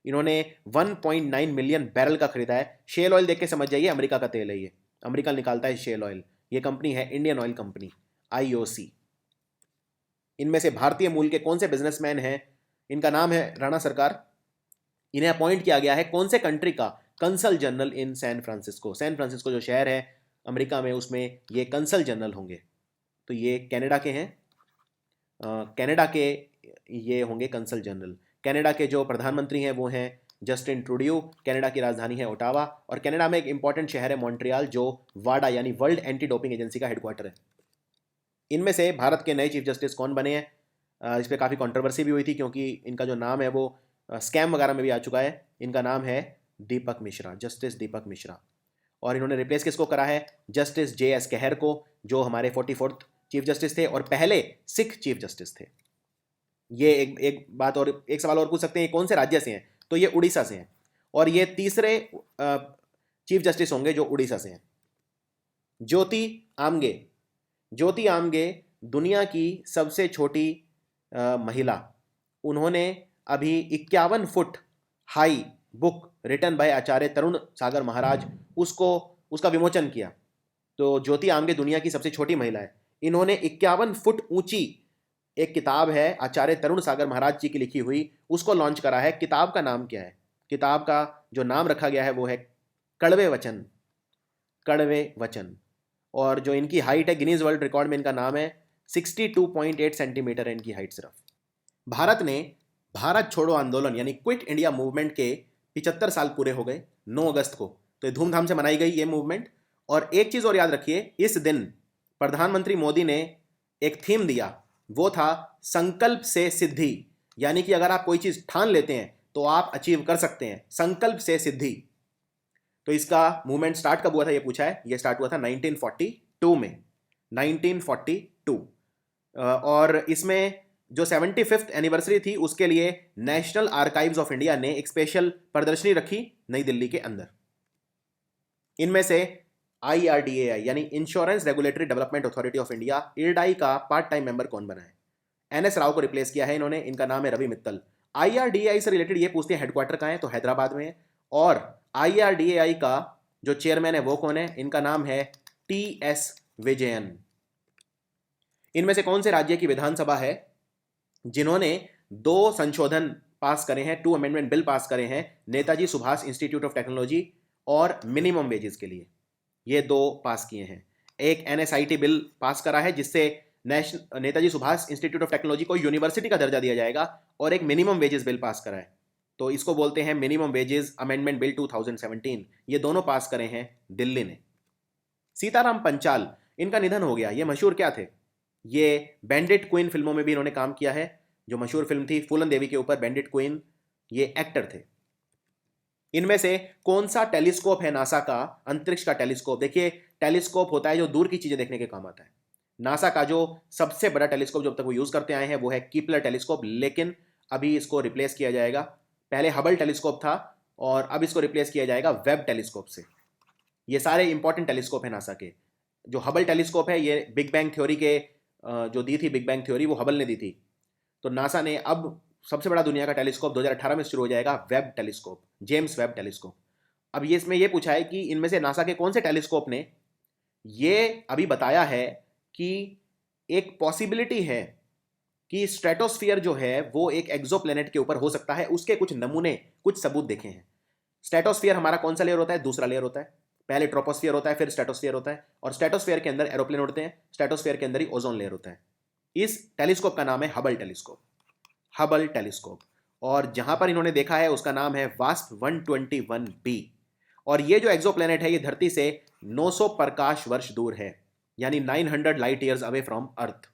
इन्होंने 1.9 मिलियन बैरल का खरीदा है। शेल ऑयल देख के समझ जाइए अमेरिका का तेल है ये, अमेरिका निकालता है शेल ऑयल। ये कंपनी है इंडियन ऑयल कंपनी, आईओसी। इनमें से भारतीय मूल के कौन से बिजनेसमैन हैं? इनका नाम है राणा सरकार। इन्हें अपॉइंट किया गया है कौन से कंट्री का consul general in San Francisco. San Francisco जो शहर है अमेरिका में, उसमें ये कंसल जनरल होंगे। तो ये कनाडा के हैं, कनाडा के ये होंगे कंसल जनरल। कनाडा के जो प्रधानमंत्री हैं वो हैं जस्टिन ट्रूडियो। कनाडा की राजधानी है ओटावा, और कनाडा में एक इंपॉर्टेंट शहर है मॉन्ट्रियल जो वाडा यानी वर्ल्ड एंटी डोपिंग एजेंसी का हेडक्वार्टर है। इनमें से भारत के नए चीफ जस्टिस कौन बने हैं? इस पर काफ़ी कंट्रोवर्सी भी हुई थी क्योंकि इनका जो नाम है वो स्कैम वगैरह में भी आ चुका है। इनका नाम है दीपक मिश्रा, जस्टिस दीपक मिश्रा। और इन्होंने रिप्लेस किसको करा है? जस्टिस JS कहेर को, जो हमारे 44th चीफ जस्टिस थे और पहले सिख चीफ जस्टिस थे। ये एक बात और, एक सवाल और पूछ सकते हैं, कौन से राज्य से हैं? तो ये उड़ीसा से हैं, और ये तीसरे चीफ जस्टिस होंगे जो उड़ीसा से हैं। ज्योति आमगे। ज्योति आमगे दुनिया की सबसे छोटी महिला। उन्होंने अभी 51 foot high book written by Acharya Tarun Sagar Maharaj उसका विमोचन किया। तो ज्योति आमगे दुनिया की सबसे छोटी महिला है। इन्होंने 51 फुट ऊंची एक किताब है आचार्य तरुण सागर महाराज जी की लिखी हुई, उसको लॉन्च करा है। किताब का नाम क्या है? किताब का जो नाम रखा गया है वो है कड़वे वचन। कड़वे वचन। और जो इनकी हाइट है गिनीज वर्ल्ड रिकॉर्ड में, इनका नाम है 62.8 सेंटीमीटर है इनकी हाइट सिर्फ। भारत ने भारत छोड़ो आंदोलन यानी क्विट इंडिया मूवमेंट के 75 साल पूरे हो गए 9 अगस्त को। तो धूमधाम से मनाई गई ये मूवमेंट। और एक चीज और याद रखिए, इस दिन प्रधानमंत्री मोदी ने एक थीम दिया, वो था संकल्प से सिद्धि। यानी कि अगर आप कोई चीज ठान लेते हैं तो आप अचीव कर सकते हैं, संकल्प से सिद्धि। तो इसका मूवमेंट स्टार्ट कब हुआ था ये पूछा है। ये स्टार्ट हुआ था 1942 में, 1942। और इसमें जो 75th एनिवर्सरी थी उसके लिए नेशनल आर्काइव्स ऑफ इंडिया ने एक स्पेशल प्रदर्शनी रखी नई दिल्ली के अंदर। इनमें से IRDAI यानी insurance regulatory development authority of India, IRDAI का पार्ट टाइम मेंबर कौन बना है? NS राव को रिप्लेस किया है इन्होंने, इनका नाम है रवि मित्तल। IRDAI से रिलेटेड ये पूछते हैं हेडक्वार्टर कहाँ है, तो हैदराबाद में है। और IRDAI का जो चेयरमैन है वो कौन है? इनका नाम है TS विजयन। इनमें से कौन से राज्य की विधानसभा है जिन्होंने 2 संशोधन पास करे हैं, 2 अमेंडमेंट बिल पास करे हैं, Netaji Subhash institute of technology और मिनिमम वेजेस के लिए? ये 2 पास किए हैं। एक NSIT बिल पास करा है जिससे Netaji Subhash institute of technology को यूनिवर्सिटी का दर्जा दिया जाएगा, और एक मिनिमम वेजेस बिल पास करा है, तो इसको बोलते हैं मिनिमम वेजेस अमेंडमेंट बिल 2017। ये दोनों पास करे हैं दिल्ली ने। सीताराम पंचाल, इनका निधन हो गया। ये मशहूर क्या थे? ये बैंडिट क्वीन फिल्मों में भी इन्होंने काम किया है। जो मशहूर फिल्म थी फूलन देवी के ऊपर, बैंडिट क्वीन, ये एक्टर थे। इनमें से कौन सा टेलीस्कोप है नासा का, अंतरिक्ष का टेलीस्कोप? देखिए टेलीस्कोप होता है जो दूर की चीजें देखने के काम आता है। नासा का जो सबसे बड़ा टेलीस्कोप जब तक वो यूज करते आए हैं वो है कीपलर टेलीस्कोप, लेकिन अभी इसको रिप्लेस किया जाएगा। पहले हबल टेलीस्कोप था और अब इसको रिप्लेस किया जाएगा वेब टेलीस्कोप से। ये सारे इंपॉर्टेंट टेलीस्कोप है नासा के। जो हबल टेलीस्कोप है ये बिग बैंग थ्योरी के जो दी थी, बिग बैंग थ्योरी वो हबल ने दी थी। तो नासा ने अब सबसे बड़ा दुनिया का टेलीस्कोप 2018 में शुरू हो जाएगा, Webb telescope, James Webb telescope. अब ये इसमें ये पूछा है कि इनमें से नासा के कौन से टेलीस्कोप ने ये अभी बताया है कि एक पॉसिबिलिटी है कि स्ट्रेटोस्फियर जो है वो एक एक्सोप्लैनेट के ऊपर हो सकता है। उसके कुछ नमूने, कुछ सबूत देखे हैं। स्ट्रेटोस्फियर हमारा कौन सा लेयर होता है? दूसरा लेयर होता है। पहले ट्रोपोस्फियर होता है, फिर स्ट्रेटोस्फियर होता है, और स्ट्रेटोस्फियर के अंदर एरोप्लेन उड़ते हैं, स्ट्रेटोस्फियर के अंदर ही ओजोन लेयर होता है। इस टेलीस्कोप का नाम है हबल टेलीस्कोप, हबल टेलीस्कोप। और जहां पर इन्होंने देखा है उसका नाम है वास्प 121b। और ये जो एक्सोप्लैनेट है ये धरती से 900 प्रकाश वर्ष दूर है, यानी 900 लाइट ईयर्स अवे फ्रॉम अर्थ।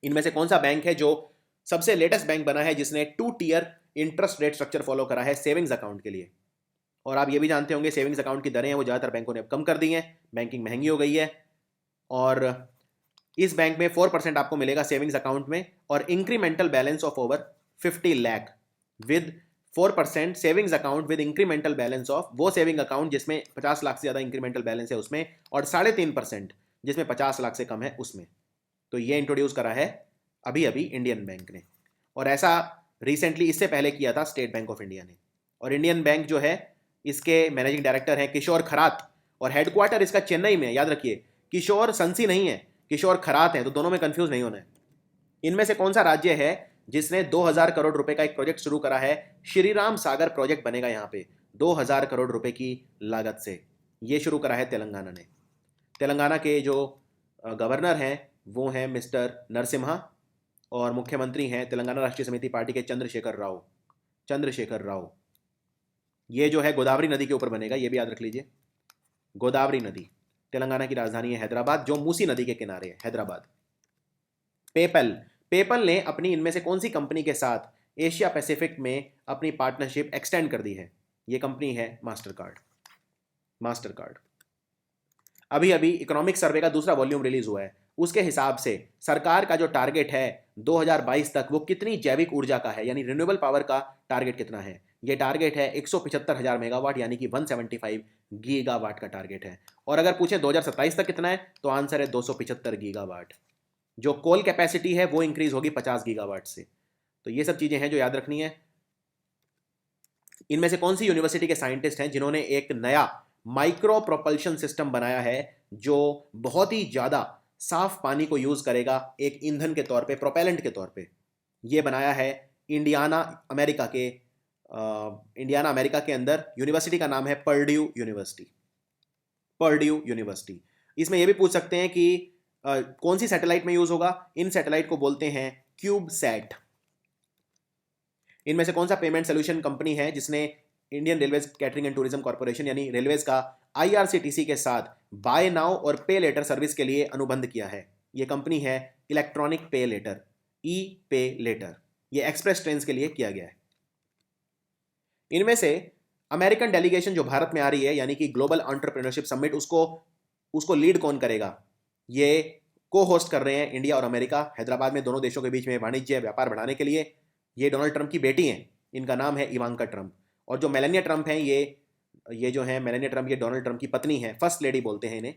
इनमें से कौन सा बैंक है जो सबसे लेटेस्ट बैंक बना है जिसने 2 tier interest rate structure follow करा है सेविंग्स अकाउंट के लिए? और आप ये भी जानते होंगे सेविंग्स अकाउंट की दरें हैं वो ज़्यादातर बैंकों ने अब कम कर दी हैं, बैंकिंग महंगी हो गई है। और इस बैंक में 4% आपको मिलेगा सेविंग्स अकाउंट में, और incremental balance of over 50 lakh with 4% savings account with incremental balance of, वो सेविंग अकाउंट जिसमें 50 लाख से ज़्यादा इंक्रीमेंटल बैलेंस है उसमें, और 3.5% जिसमें 50 लाख से कम है उसमें। तो ये इंट्रोड्यूस करा है अभी अभी इंडियन बैंक ने, और ऐसा रिसेंटली इससे पहले किया था स्टेट बैंक ऑफ इंडिया ने। और इंडियन बैंक जो है इसके मैनेजिंग डायरेक्टर हैं किशोर खरात, और हेडक्वार्टर इसका चेन्नई में। याद रखिए, किशोर संसी नहीं है, किशोर खरात है, तो दोनों में कंफ्यूज नहीं होना है। इनमें से कौन सा राज्य है जिसने 2000 करोड़ रुपए का एक प्रोजेक्ट शुरू करा है? श्रीराम सागर प्रोजेक्ट बनेगा यहाँ पे 2000 करोड़ रुपए की लागत से। ये शुरू करा है तेलंगाना ने। तेलंगाना के जो गवर्नर हैं वो हैं मिस्टर नरसिम्हा, और मुख्यमंत्री हैं तेलंगाना राष्ट्रीय समिति पार्टी के चंद्रशेखर राव। ये जो है गोदावरी नदी के ऊपर बनेगा, ये भी याद रख लीजिए। गोदावरी नदी, तेलंगाना की राजधानी है हैदराबाद, जो मूसी नदी के किनारे है, हैदराबाद। पेपल ने अपनी इनमें से कौन सी कंपनी के साथ एशिया पैसिफिक में अपनी पार्टनरशिप एक्सटेंड कर दी है? ये कंपनी है मास्टरकार्ड। अभी अभी इकोनॉमिक सर्वे का दूसरा वॉल्यूम रिलीज हुआ है। उसके हिसाब से सरकार का जो टारगेट है 2022 तक, वो कितनी जैविक ऊर्जा का है, यानी रिन्यूएबल पावर का टारगेट कितना है? ये टारगेट है 175,000 मेगावाट, यानी कि 175 गीगावाट का टारगेट है। और अगर पूछे 2027 तक कितना है, तो आंसर है 275 गीगावाट। जो कोल कैपेसिटी है वो इंक्रीज होगी 50 गीगावाट से। तो ये सब चीजें हैं जो याद रखनी है। इनमें से कौन सी यूनिवर्सिटी के साइंटिस्ट हैं जिन्होंने एक नया माइक्रो प्रोपल्शन सिस्टम बनाया है जो बहुत ही ज्यादा साफ पानी को यूज करेगा एक ईंधन के तौर पे, प्रोपेलेंट के तौर पे? ये बनाया है इंडियाना अमेरिका के अंदर। यूनिवर्सिटी का नाम है पर्ड्यू यूनिवर्सिटी। इसमें यह भी पूछ सकते हैं कि कौन सी सैटेलाइट में यूज होगा? इन सैटेलाइट को बोलते हैं क्यूबसैट। इनमें से कौन सा पेमेंट सोल्यूशन कंपनी है जिसने Indian railways catering and tourism corporation यानी रेलवेज का आईआरसीटीसी के साथ बाय नाउ और पे लेटर सर्विस के लिए अनुबंध किया है? यह कंपनी है इलेक्ट्रॉनिक पे लेटर, ई पे लेटर। यह एक्सप्रेस ट्रेन के लिए किया गया है। इनमें से अमेरिकन डेलीगेशन जो भारत में आ रही है, यानी कि ग्लोबल एंटरप्रेन्योरशिप समिट, उसको लीड कौन करेगा? ये को होस्ट कर रहे हैं इंडिया और अमेरिका, हैदराबाद में, दोनों देशों के बीच में वाणिज्य व्यापार बढ़ाने के लिए। ये डोनाल्ड ट्रंप की बेटी हैं, इनका नाम है इवांका ट्रंप। और जो मेलानिया ट्रंप हैं, ये जो है मेलानिया ट्रंप, ये डोनाल्ड ट्रंप की पत्नी है, फर्स्ट लेडी बोलते हैं इन्हें।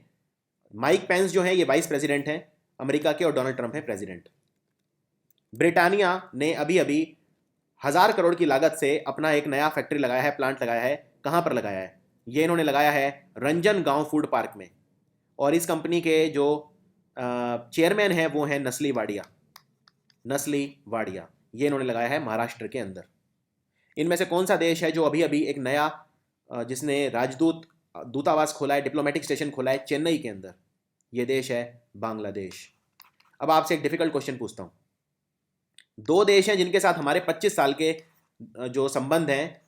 माइक पेंस जो है ये वाइस प्रेसिडेंट हैं अमेरिका के, और डोनाल्ड ट्रंप है प्रेसिडेंट। ब्रिटानिया ने अभी अभी 1000 करोड़ की लागत से अपना एक नया फैक्ट्री लगाया है, प्लांट लगाया है। कहां पर लगाया है? ये इन्होंने लगाया है रंजन गांव फूड पार्क में। और इस कंपनी के जो चेयरमैन हैं वो हैं नस्ली वाडिया। ये इन्होंने लगाया है महाराष्ट्र के अंदर। इनमें से कौन सा देश है जो अभी अभी एक नया जिसने दूतावास खोला है, डिप्लोमेटिक स्टेशन खोला है चेन्नई के अंदर? ये देश है बांग्लादेश। अब आपसे एक डिफिकल्ट क्वेश्चन पूछता हूं। दो देश हैं जिनके साथ हमारे 25 साल के जो संबंध हैं,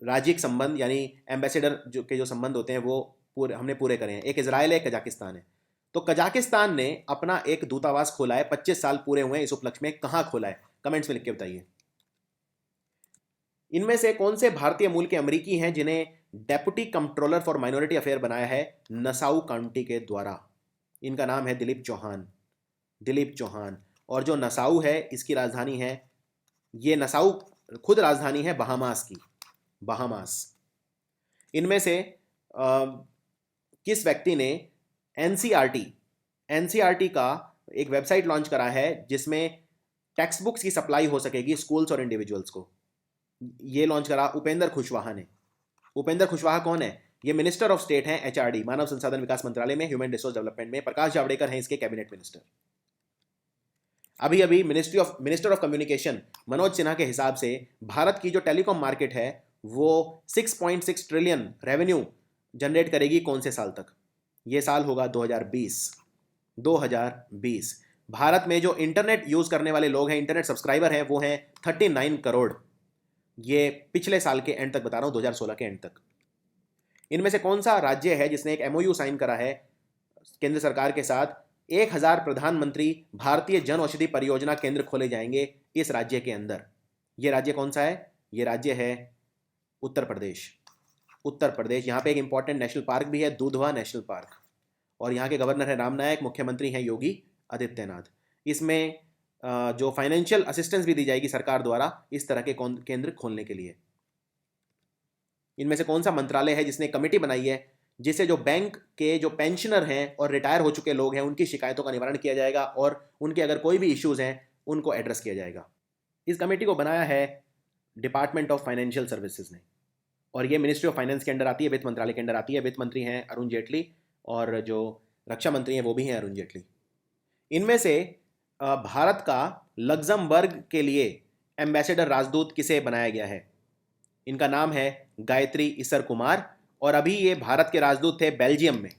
राजनयिक संबंध यानी एम्बेसडर जो संबंध होते हैं, वो हमने पूरे करे हैं। एक इजराइल है, एक कजाकिस्तान है। तो कजाकिस्तान ने अपना एक दूतावास खोला है, 25 साल पूरे हुए हैं इस उपलक्ष्य में। कहां खोला है? कमेंट्स में लिख के बताइए। इनमें से कौन से भारतीय मूल के अमेरिकी हैं जिन्हें deputy controller for minority affair बनाया है नसाउ काउंटी के द्वारा? इनका नाम है दिलीप चौहान। और जो नसाउ है इसकी राजधानी है, ये नसाउ खुद राजधानी है बहामास। इनमें से किस व्यक्ति ने एनसीईआरटी का एक वेबसाइट लॉन्च करा है जिसमें टेक्स्ट बुक्स की सप्लाई हो सकेगी स्कूल्स और इंडिविजुअल्स को? ये लॉन्च करा उपेंद्र कुशवाहा ने। उपेंद्र कुशवाहा कौन है? ये मिनिस्टर ऑफ स्टेट हैं एचआरडी, मानव संसाधन विकास मंत्रालय में, ह्यूमन रिसोर्स डेवलपमेंट में। प्रकाश जावड़ेकर हैं इसके कैबिनेट मिनिस्टर। अभी अभी minister of communication Manoj Sinha के हिसाब से भारत की जो टेलीकॉम मार्केट है वो 6.6 ट्रिलियन रेवेन्यू जनरेट करेगी कौन से साल तक? ये साल होगा 2020। भारत में जो इंटरनेट यूज करने वाले लोग हैं, इंटरनेट सब्सक्राइबर हैं, वो हैं 39 करोड़। ये पिछले साल के एंड तक बता रहा हूं, 2016 के एंड तक। इनमें से कौन सा राज्य है जिसने एक एमओयू साइन करा है केंद्र सरकार के साथ? 1000 प्रधानमंत्री भारतीय जन औषधि परियोजना केंद्र खोले जाएंगे इस राज्य के अंदर। यह राज्य कौन सा है? यह राज्य है उत्तर प्रदेश। यहाँ पे एक इंपॉर्टेंट नेशनल पार्क भी है, दुधवा नेशनल पार्क। और यहाँ के गवर्नर है राम नायक, मुख्यमंत्री हैं योगी आदित्यनाथ। इसमें जो फाइनेंशियल असिस्टेंस भी दी जाएगी सरकार द्वारा इस तरह के केंद्र खोलने के लिए। इनमें से कौन सा मंत्रालय है जिसने कमेटी बनाई है जिससे जो बैंक के जो पेंशनर हैं और रिटायर हो चुके लोग हैं उनकी शिकायतों का निवारण किया जाएगा और उनके अगर कोई भी इश्यूज हैं उनको एड्रेस किया जाएगा। इस कमेटी को बनाया है डिपार्टमेंट ऑफ फाइनेंशियल सर्विसेज ने और ये मिनिस्ट्री ऑफ फाइनेंस के अंडर आती है, वित्त मंत्रालय के अंदर आती है। वित्त मंत्री हैं अरुण जेटली और जो रक्षा मंत्री हैं वो भी हैं अरुण जेटली। इनमें से भारत का लग्जमबर्ग के लिए एम्बेसडर राजदूत किसे बनाया गया है? इनका नाम है गायत्री इसर कुमार और अभी ये भारत के राजदूत थे बेल्जियम में।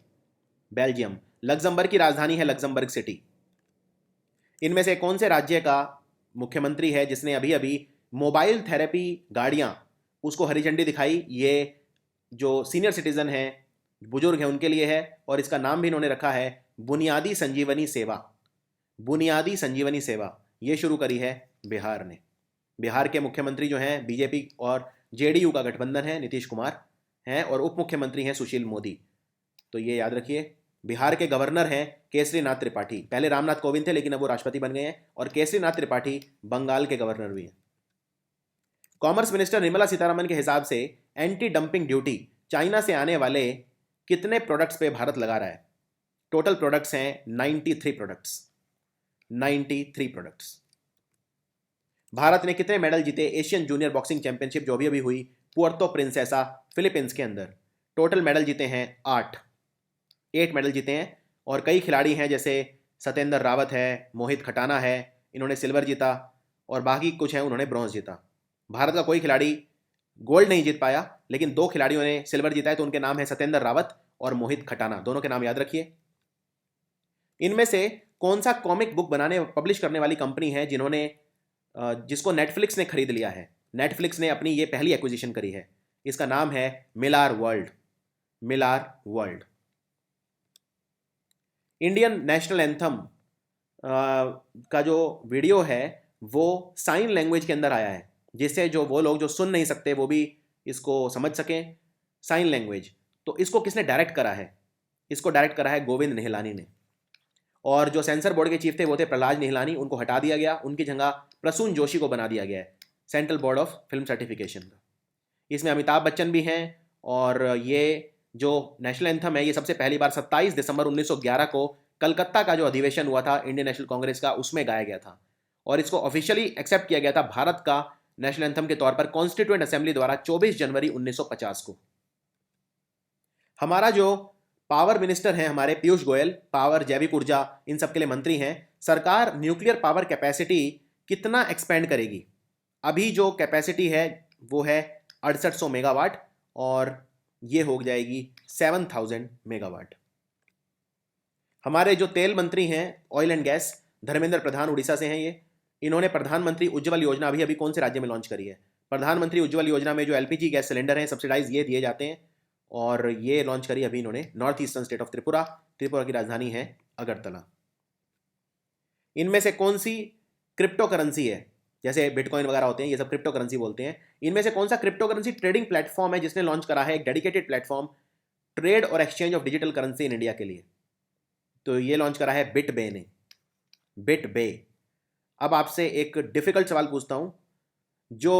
बेल्जियम, लग्जमबर्ग की राजधानी है लग्जमबर्ग सिटी। इनमें से कौन से राज्य का मुख्यमंत्री है जिसने अभी अभी मोबाइल थेरेपी गाड़ियां उसको हरी झंडी दिखाई? ये जो सीनियर सिटीजन हैं, बुजुर्ग हैं, उनके लिए है और इसका नाम भी इन्होंने रखा है बुनियादी संजीवनी सेवा। बुनियादी संजीवनी सेवा ये शुरू करी है बिहार ने। बिहार के मुख्यमंत्री जो हैं बीजेपी और जेडीयू का गठबंधन है, नीतीश कुमार हैं और उप मुख्यमंत्री हैं सुशील मोदी। तो ये याद रखिए। बिहार के गवर्नर हैं केसरीनाथ त्रिपाठी। पहले रामनाथ कोविंद थे लेकिन अब वो राष्ट्रपति बन गए हैं और केसरीनाथ त्रिपाठी बंगाल के गवर्नर भी हैं। कॉमर्स मिनिस्टर निर्मला सीतारमन के हिसाब से एंटी डंपिंग ड्यूटी चाइना से आने वाले कितने प्रोडक्ट्स पे भारत लगा रहा है? टोटल प्रोडक्ट्स हैं 93 प्रोडक्ट्स। 93 प्रोडक्ट्स। भारत ने कितने मेडल जीते एशियन जूनियर बॉक्सिंग चैंपियनशिप जो अभी हुई पुर्तो प्रिंसेसा फिलीपींस के अंदर? टोटल मेडल जीते हैं 8 मेडल जीते हैं और कई खिलाड़ी हैं जैसे सत्येंद्र रावत है, मोहित खटाना है, इन्होंने सिल्वर जीता और बाकी कुछ हैं उन्होंने ब्रॉन्ज जीता। भारत का कोई खिलाड़ी गोल्ड नहीं जीत पाया लेकिन 2 खिलाड़ियों ने सिल्वर जीता है, तो उनके नाम है सत्येंद्र रावत और मोहित खटाना। दोनों के नाम याद रखिए। इनमें से कौन सा कॉमिक बुक बनाने पब्लिश करने वाली कंपनी है जिसको नेटफ्लिक्स ने खरीद लिया है? नेटफ्लिक्स ने अपनी ये पहली एक्विजिशन करी है। इसका नाम है मिलार वर्ल्ड। मिलार वर्ल्ड। इंडियन नेशनल एंथम का जो वीडियो है वो साइन लैंग्वेज के अंदर आया है, जिससे जो वो लोग जो सुन नहीं सकते वो भी इसको समझ सकें। Sign language. तो इसको किसने डायरेक्ट करा है? इसको डायरेक्ट करा है गोविंद निहलानी ने। और जो सेंसर बोर्ड के चीफ थे वो थे प्रहलाद निहलानी, उनको हटा दिया गया, उनकी जगह प्रसून जोशी को बना दिया गया है central board of film certification का। इसमें अमिताभ बच्चन भी हैं और ये जो नेशनल एंथम है ये सबसे पहली बार 27 दिसंबर 1911 को कलकत्ता का जो अधिवेशन हुआ था इंडियन नेशनल कांग्रेस का उसमें गाया गया था और इसको ऑफिशियली एक्सेप्ट किया गया था भारत का नेशनल एंथम के तौर पर कॉन्स्टिट्यूएंट असेंबली द्वारा 24 जनवरी 1950 को। हमारा जो पावर मिनिस्टर हैं हमारे पीयूष गोयल, पावर, जैविक ऊर्जा, इन सब के लिए मंत्री हैं। सरकार न्यूक्लियर पावर कैपेसिटी कितना एक्सपेंड करेगी? अभी जो कैपेसिटी है वो है 6800 मेगावाट और ये हो जाएगी 7000 मेगावाट। हमारे जो तेल मंत्री हैं oil and gas, Dharmendra Pradhan Orissa से हैं ये। इन्होंने प्रधानमंत्री उज्ज्वल योजना अभी अभी कौन से राज्य में लॉन्च करी है? प्रधानमंत्री उज्ज्वल योजना में जो एलपीजी गैस सिलेंडर हैं सब्सिडाइज ये दिए जाते हैं और ये लॉन्च करी अभी इन्होंने north eastern state of Tripura. Tripura की राजधानी है अगरतला। इनमें से कौन सी क्रिप्टो करेंसी है? जैसे बिटकॉइन वगैरह होते हैं ये सब क्रिप्टो करेंसी बोलते हैं। इनमें से कौन सा क्रिप्टो करेंसी ट्रेडिंग प्लेटफॉर्म है जिसने लॉन्च करा है एक डेडिकेटेड प्लेटफॉर्म ट्रेड और exchange of digital currency in India के लिए? तो ये लॉन्च करा है बिटबे ने। बिटबे। अब आपसे एक डिफिकल्ट सवाल पूछता हूं। जो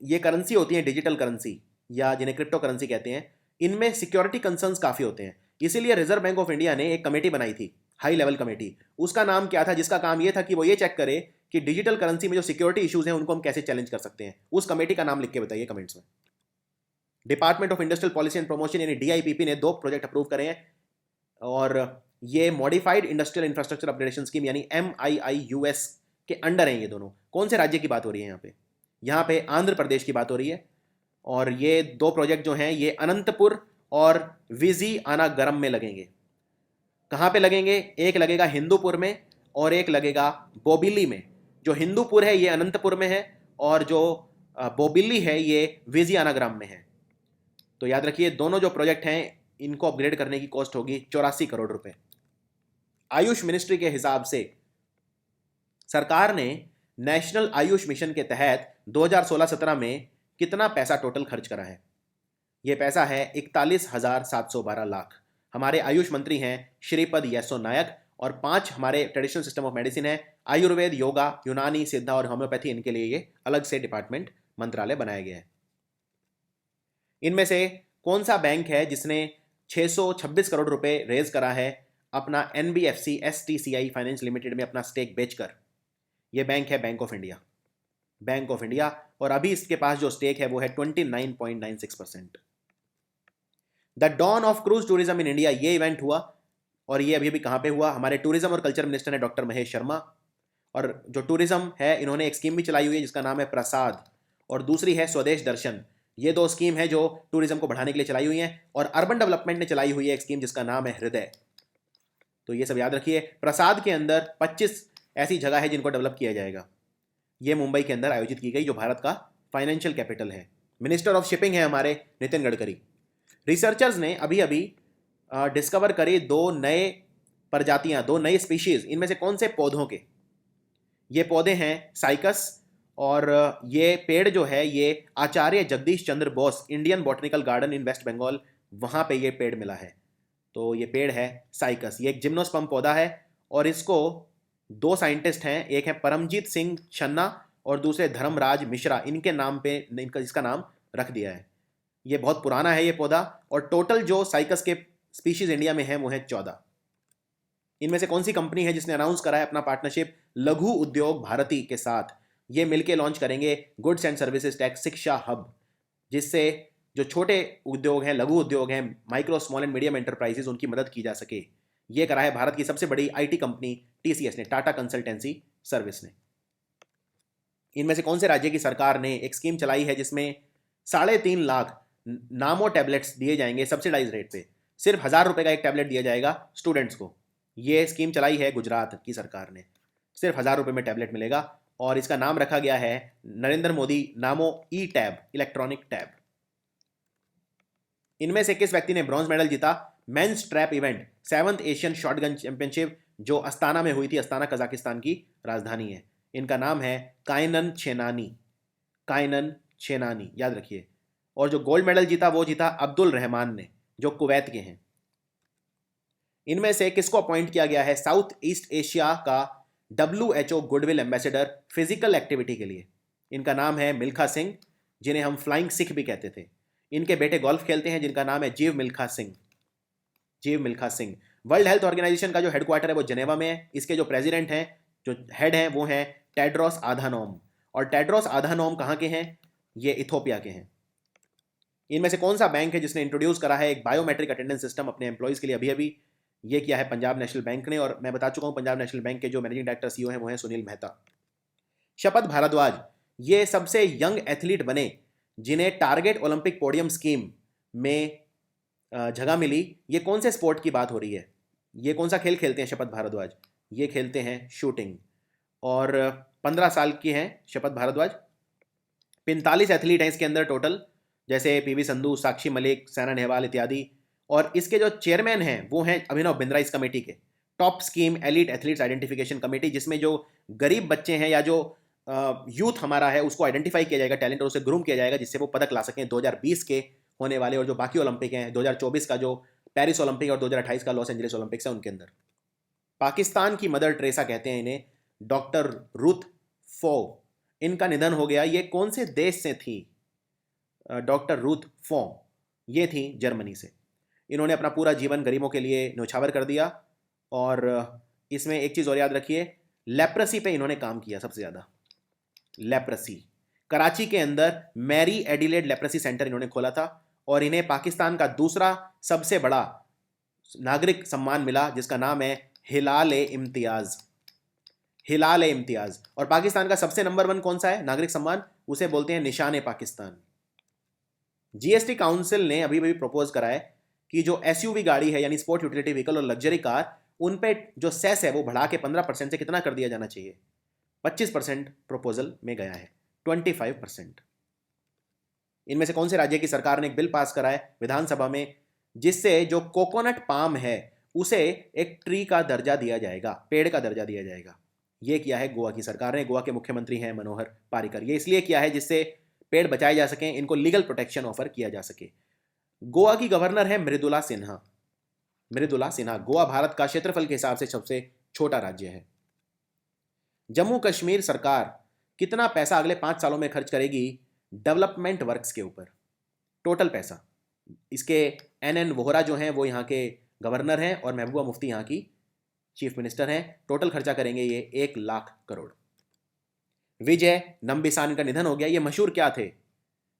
ये करेंसी होती है डिजिटल करेंसी या जिन्हें क्रिप्टो करेंसी कहते हैं, इनमें सिक्योरिटी कंसर्न्स काफ़ी होते हैं। इसीलिए रिजर्व बैंक ऑफ इंडिया ने एक कमेटी बनाई थी, हाई लेवल कमेटी। उसका नाम क्या था? जिसका काम ये था कि वो ये चेक करे कि डिजिटल करेंसी में जो सिक्योरिटी इश्यूज हैं उनको हम कैसे चैलेंज कर सकते हैं। उस कमेटी का नाम लिख के बताइए कमेंट्स में। Department of industrial policy and promotion यानी डीआईपीपी ने 2 प्रोजेक्ट अप्रूव करे हैं और ये modified industrial infrastructure upgradation scheme यानी MIIUS के अंडर हैं ये दोनों। कौन से राज्य की बात हो रही है यहाँ पे? यहाँ पे आंध्र प्रदेश की बात हो रही है। और ये 2 प्रोजेक्ट जो हैं ये अनंतपुर और विजियानागरम में लगेंगे। कहाँ पे लगेंगे? एक लगेगा हिंदूपुर में और एक लगेगा बोबिली में। जो हिंदूपुर है ये अनंतपुर में है और जो बोबिली है ये विजियानागरम में है। तो याद रखिए दोनों जो प्रोजेक्ट हैं इनको अपग्रेड करने की कॉस्ट होगी 84 करोड़ रुपए। आयुष मिनिस्ट्री के हिसाब से सरकार ने नेशनल आयुष मिशन के तहत 2016-17 में कितना पैसा टोटल खर्च करा है? यह पैसा है 41,712 लाख। हमारे आयुष मंत्री हैं श्रीपद येसो नायक और 5 हमारे ट्रेडिशनल सिस्टम ऑफ मेडिसिन है, आयुर्वेद, योगा, यूनानी, सिद्धा और होम्योपैथी। इनके लिए ये अलग से डिपार्टमेंट, मंत्रालय बनाया गया है। इनमें से कौन सा बैंक है जिसने 626 करोड़ रुपए रेज करा है अपना NBFC STCI फाइनेंस लिमिटेड में अपना स्टेक बेचकर। यह बैंक है bank of India, bank of India, और अभी इसके पास जो स्टेक है वो है 29.96%। The dawn of cruise tourism in India, ये इवेंट हुआ, और ये अभी कहाँ पे हुआ? हमारे टूरिज्म और कल्चर मिनिस्टर है डॉक्टर महेश शर्मा, और जो टूरिज्म है इन्होंने एक स्कीम भी चलाई हुई है जिसका नाम है प्रसाद, और दूसरी है स्वदेश दर्शन। ये दो स्कीम है जो टूरिज्म को बढ़ाने के लिए चलाई हुई हैं, और अर्बन डेवलपमेंट ने चलाई हुई है एक स्कीम जिसका नाम है हृदय। तो ये सब याद रखिए। प्रसाद के अंदर 25 ऐसी जगह है जिनको डेवलप किया जाएगा। ये मुंबई के अंदर आयोजित की गई, जो भारत का फाइनेंशियल कैपिटल है। मिनिस्टर ऑफ शिपिंग है हमारे नितिन गडकरी। रिसर्चर्स ने अभी अभी डिस्कवर करी 2 नए प्रजातियां, 2 नए स्पीशीज। इनमें से कौन से पौधों के? ये पौधे हैं साइकस, और ये पेड़ जो है ये Acharya Jagadish Chandra Bose Indian botanical garden in West Bengal, वहाँ पे ये पेड़ मिला है। तो ये पेड़ है साइकस, ये एक जिम्नोस्पर्म पौधा है, और इसको 2 साइंटिस्ट हैं, एक है परमजीत सिंह छन्ना और दूसरे धर्मराज मिश्रा, इनके नाम पे इसका नाम रख दिया है। ये बहुत पुराना है ये पौधा, और टोटल जो साइकस के स्पीशीज इंडिया में है वो है 14। इनमें से कौन सी कंपनी है जिसने अनाउंस करा है अपना पार्टनरशिप लघु उद्योग भारती के साथ? ये मिलके लॉन्च करेंगे गुड्स एंड सर्विसेज टैक्स शिक्षा हब, जिससे जो छोटे उद्योग हैं, लघु उद्योग हैं, micro small and medium enterprises, उनकी मदद की जा सके। ये करा है भारत की सबसे बड़ी IT कंपनी TCS ने, टाटा कंसल्टेंसी सर्विस ने। इनमें से कौन से राज्य की सरकार ने एक स्कीम चलाई है जिसमें 3.5 लाख नामो टैबलेट्स दिए जाएंगे सब्सिडाइज रेट पे? सिर्फ 1000 रुपये का एक टैबलेट दिया जाएगा स्टूडेंट्स को। ये स्कीम चलाई है गुजरात की सरकार ने, सिर्फ 1000 रुपये में टैबलेट मिलेगा, और इसका नाम रखा गया है नरेंद्र मोदी नामो टैब, इलेक्ट्रॉनिक टैब। इनमें से किस व्यक्ति ने ब्रॉन्ज मेडल जीता men's trap event 7th Asian shotgun championship, जो अस्ताना में हुई थी? अस्ताना कजाकिस्तान की राजधानी है। इनका नाम है काइनन छेनानी, काइनन छेनानी, याद रखिए। और जो गोल्ड मेडल जीता वो जीता अब्दुल रहमान ने, जो कुवैत के हैं। इनमें से किसको अपॉइंट किया गया है साउथ ईस्ट एशिया का WHO goodwill ambassador physical activity के लिए? इनका नाम है मिल्खा सिंह, जिन्हें हम फ्लाइंग सिख भी कहते थे। इनके बेटे गोल्फ खेलते हैं जिनका नाम है जीव Milkha Singh, Jeev Milkha Singh. World health organisation का जो हेडक्वार्टर है वो जेनेवा में है। इसके जो प्रेसिडेंट हैं, जो हेड हैं, वो हैं टेड्रोस आधानोम। और टेड्रोस आधानोम कहाँ के हैं? ये इथोपिया के हैं। इनमें से कौन सा बैंक है जिसने इंट्रोड्यूस करा है एक बायोमेट्रिक अटेंडेंस सिस्टम अपने एम्प्लॉइज के लिए? अभी अभी ये किया है पंजाब नेशनल बैंक ने, और मैं बता चुका हूँ पंजाब नेशनल बैंक के जो मैनेजिंग डायरेक्टर CEO हैं वो हैं सुनील मेहता। शपथ भारद्वाज, ये सबसे यंग एथलीट बने जिन्हें टारगेट ओलंपिक पोडियम स्कीम में जगह मिली। ये कौन से स्पोर्ट की बात हो रही है? ये कौन सा खेल खेलते हैं शपथ भारद्वाज? ये खेलते हैं शूटिंग, और 15 साल की हैं शपथ भारद्वाज। 45 एथलीट हैं इसके अंदर टोटल, जैसे PV संधू, साक्षी मलिक, साइना नेहवाल इत्यादि। और इसके जो चेयरमैन हैं वो हैं अभिनव बिंद्रा इस कमेटी के। Top scheme elite athletes identification committee, जिसमें जो गरीब बच्चे हैं या जो यूथ हमारा है उसको आइडेंटिफाई किया जाएगा टैलेंट, और उसे ग्रूम किया जाएगा जिससे वो पदक ला सकें 2020 के होने वाले, और जो बाकी ओलंपिक हैं 2024 का जो पेरिस ओलंपिक और 2028 का लॉस एंजलिस ओलंपिक्स है उनके अंदर। पाकिस्तान की मदर टेरेसा कहते हैं इन्हें, डॉक्टर रुथ फो। इनका निधन हो गया। ये कौन से देश से थी डॉक्टर रुथ फो? ये थी जर्मनी से। इन्होंने अपना पूरा जीवन गरीबों के लिए न्यौछावर कर दिया। और इसमें एक चीज़ और याद रखिए, लेप्रेसी पे इन्होंने काम किया सबसे ज़्यादा। लेप्रेसी, कराची के अंदर मैरी एडिलेड लेप्रेसी सेंटर इन्होंने खोला था, और इन्हें पाकिस्तान का दूसरा सबसे बड़ा नागरिक सम्मान मिला जिसका नाम है हिलाल-ए-इम्तियाज़, हिलाल-ए-इम्तियाज़। और पाकिस्तान का सबसे नंबर 1 कौन सा है नागरिक सम्मान? उसे बोलते हैं निशान-ए-पाकिस्तान। GST काउंसिल ने अभी प्रपोज करा है कि जो SUV गाड़ी है यानी स्पोर्ट यूटिलिटी व्हीकल और लग्जरी कार, उन पे जो सेस है वो बढ़ा के 15% से कितना कर दिया जाना चाहिए? 25% प्रपोजल में गया है, 25%। इनमें से कौन से राज्य की सरकार ने एक बिल पास करा है विधानसभा में जिससे जो कोकोनट पाम है उसे एक ट्री का दर्जा दिया जाएगा, पेड़ का दर्जा दिया जाएगा? ये किया है गोवा की सरकार ने। गोवा के मुख्यमंत्री हैं मनोहर पारिकर। ये इसलिए किया है जिससे पेड़ बचाए जा सकें, इनको लीगल प्रोटेक्शन ऑफर किया जा सके। गोवा की गवर्नर है मृदुला सिन्हा। मृदुला सिन्हा। गोवा भारत का क्षेत्रफल के हिसाब से सबसे छोटा राज्य है। जम्मू कश्मीर सरकार कितना पैसा अगले 5 सालों में खर्च करेगी डेवलपमेंट वर्क्स के ऊपर? टोटल पैसा, इसके एन वोहरा जो हैं वो यहाँ के गवर्नर हैं और महबूबा मुफ्ती यहाँ की चीफ मिनिस्टर हैं। टोटल खर्चा करेंगे ये 1,00,000 करोड़। विजय नम्बिसान का निधन हो गया। ये मशहूर क्या थे?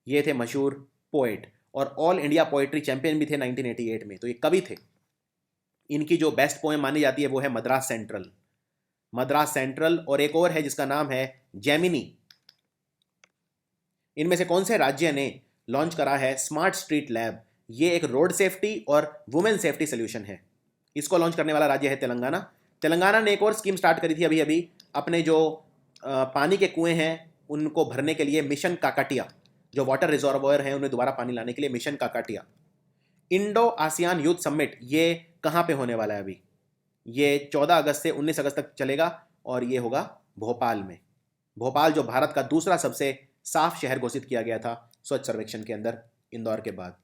ये थे मशहूर पोएट और ऑल इंडिया पोएट्री चैंपियन भी थे 1988 में। तो ये कवि थे। इनकी जो बेस्ट पोएम मानी जाती है वो है मद्रास सेंट्रल। मद्रास सेंट्रल और एक और है जिसका नाम है जेमिनी। इनमें से कौन से राज्य ने लॉन्च करा है स्मार्ट स्ट्रीट लैब? ये एक रोड सेफ्टी और वुमेन सेफ्टी सोल्यूशन है। इसको लॉन्च करने वाला राज्य है तेलंगाना। तेलंगाना ने एक और स्कीम स्टार्ट करी थी अभी अभी, अपने जो पानी के कुएं हैं उनको भरने के लिए मिशन काकाटिया। जो वाटर रिजर्वोयर हैं उन्हें दोबारा पानी लाने के लिए mission Kakatiya. Indo ASEAN youth summit ये कहाँ पे होने वाला है अभी? ये 14 अगस्त से 19 अगस्त तक चलेगा और ये होगा भोपाल में। भोपाल जो भारत का दूसरा सबसे साफ शहर घोषित किया गया था स्वच्छ सर्वेक्षण के अंदर, इंदौर के बाद।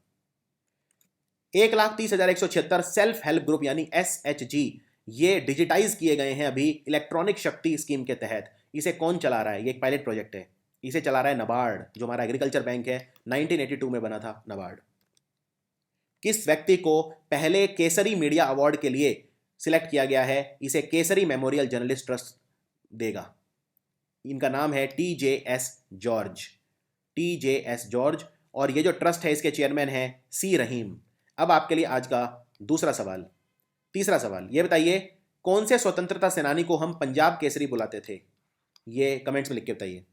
1,30,176 सेल्फ हेल्प ग्रुप यानी SHG ये डिजिटाइज किए गए हैं अभी इलेक्ट्रॉनिक शक्ति स्कीम के तहत। इसे कौन चला रहा है? ये एक पायलट प्रोजेक्ट है। इसे चला रहा है नबार्ड, जो हमारा एग्रीकल्चर बैंक है। 1982 में बना था नबार्ड। किस व्यक्ति को पहले केसरी मीडिया अवार्ड के लिए सिलेक्ट किया गया है? इसे केसरी मेमोरियल जर्नलिस्ट ट्रस्ट देगा। इनका नाम है TJS जॉर्ज। TJS George. और ये जो ट्रस्ट है इसके चेयरमैन हैं C रहीम। अब आपके लिए आज का तीसरा सवाल, ये बताइए कौन से स्वतंत्रता सेनानी को हम पंजाब केसरी बुलाते थे? ये कमेंट्स में लिख के बताइए।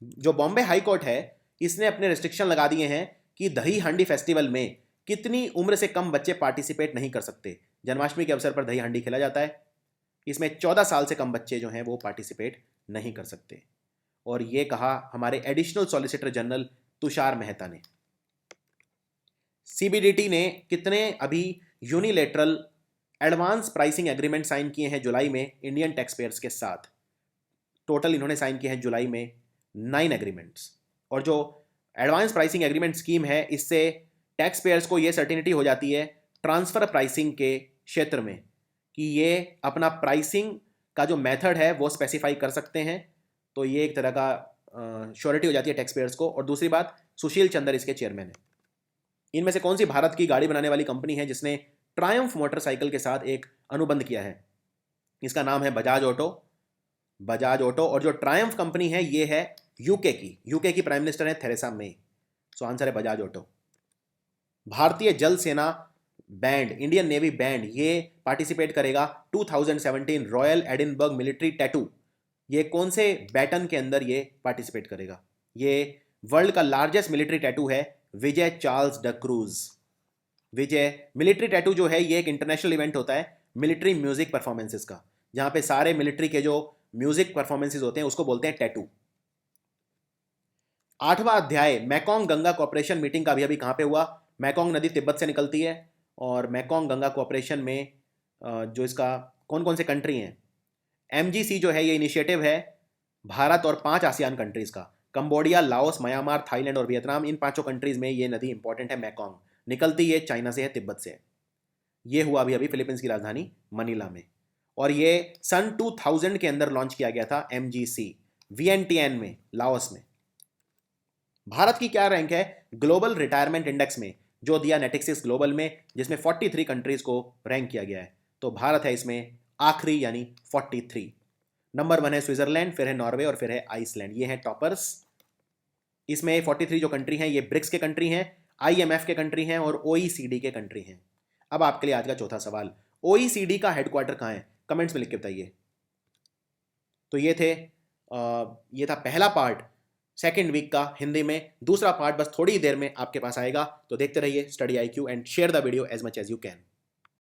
जो बॉम्बे हाई कोर्ट है इसने अपने रिस्ट्रिक्शन लगा दिए हैं कि दही हांडी फेस्टिवल में कितनी उम्र से कम बच्चे पार्टिसिपेट नहीं कर सकते। जन्माष्टमी के अवसर पर दही हांडी खेला जाता है। इसमें 14 साल से कम बच्चे जो हैं वो पार्टिसिपेट नहीं कर सकते। और ये कहा हमारे additional solicitor general Tushar Mehta ने। CBDT ने कितने अभी unilateral advance pricing agreement sign किए हैं जुलाई में इंडियन टैक्स पेयर्स के साथ? टोटल इन्होंने साइन किए हैं जुलाई में 9 एग्रीमेंट्स। और जो एडवांस प्राइसिंग एग्रीमेंट स्कीम है इससे टैक्स पेयर्स को ये सर्टिनिटी हो जाती है ट्रांसफ़र प्राइसिंग के क्षेत्र में कि ये अपना प्राइसिंग का जो मेथड है वो स्पेसिफाई कर सकते हैं। तो ये एक तरह का श्योरिटी हो जाती है टैक्स पेयर्स को। और दूसरी बात, सुशील चंद्र इसके चेयरमैन है। इनमें से कौन सी भारत की गाड़ी बनाने वाली कंपनी है जिसने ट्रायम्फ मोटरसाइकिल के साथ एक अनुबंध किया है? इसका नाम है बजाज ऑटो। और जो ट्रायम्फ कंपनी है ये है यूके की प्राइम मिनिस्टर है थेरेसा मे। सो आंसर है बजाज ऑटो। भारतीय जल सेना बैंड, इंडियन नेवी बैंड, ये पार्टिसिपेट करेगा 2017 रॉयल एडिनबर्ग मिलिट्री टैटू। ये कौन से बैटन के अंदर ये पार्टिसिपेट करेगा? ये वर्ल्ड का लार्जेस्ट मिलिट्री टैटू है विजय चार्ल्स द क्रूज। विजय मिलिट्री टैटू जो है ये एक इंटरनेशनल इवेंट होता है मिलिट्री म्यूजिक परफॉर्मेंसेस का, जहां पे सारे मिलिट्री के जो म्यूजिक परफॉर्मेंसेस होते हैं उसको बोलते हैं टैटू। 8वां अध्याय मैकोंग गंगा कोऑपरेशन मीटिंग का अभी कहां पे हुआ? मैकोंग नदी तिब्बत से निकलती है और मैकोंग गंगा कोऑपरेशन में जो इसका कौन कौन से कंट्री हैं? MGC जो है ये इनिशिएटिव है भारत और 5 आसियान कंट्रीज का। कंबोडिया, लाओस, म्यांमार, थाईलैंड और वियतनाम, इन 5 कंट्रीज में ये नदी इंपॉर्टेंट है। मैकोंग निकलती है चाइना से है, तिब्बत से। ये हुआ अभी फिलीपींस की राजधानी मनीला में। और ये सन 2000 के अंदर लॉन्च किया गया था MGC वियंटियन में, लाओस में। भारत की क्या रैंक है ग्लोबल रिटायरमेंट इंडेक्स में जो दिया नेटिक्सिस ग्लोबल में, जिसमें 43 कंट्रीज को रैंक किया गया है? तो भारत है इसमें आखिरी यानी 43। नंबर 1 है स्विट्जरलैंड, फिर है नॉर्वे और फिर है आइसलैंड। ये हैं टॉपर्स। इसमें 43 जो कंट्री हैं ये ब्रिक्स के कंट्री हैं, IMF के कंट्री हैं और OECD के कंट्री हैं। अब आपके लिए आज का चौथा सवाल, OECD का हेडक्वार्टर कहाँ है? कमेंट्स में लिख के बताइए। तो ये था पहला पार्ट सेकेंड वीक का हिंदी में। दूसरा पार्ट बस थोड़ी देर में आपके पास आएगा। तो देखते रहिए study IQ and share the video as much as you can.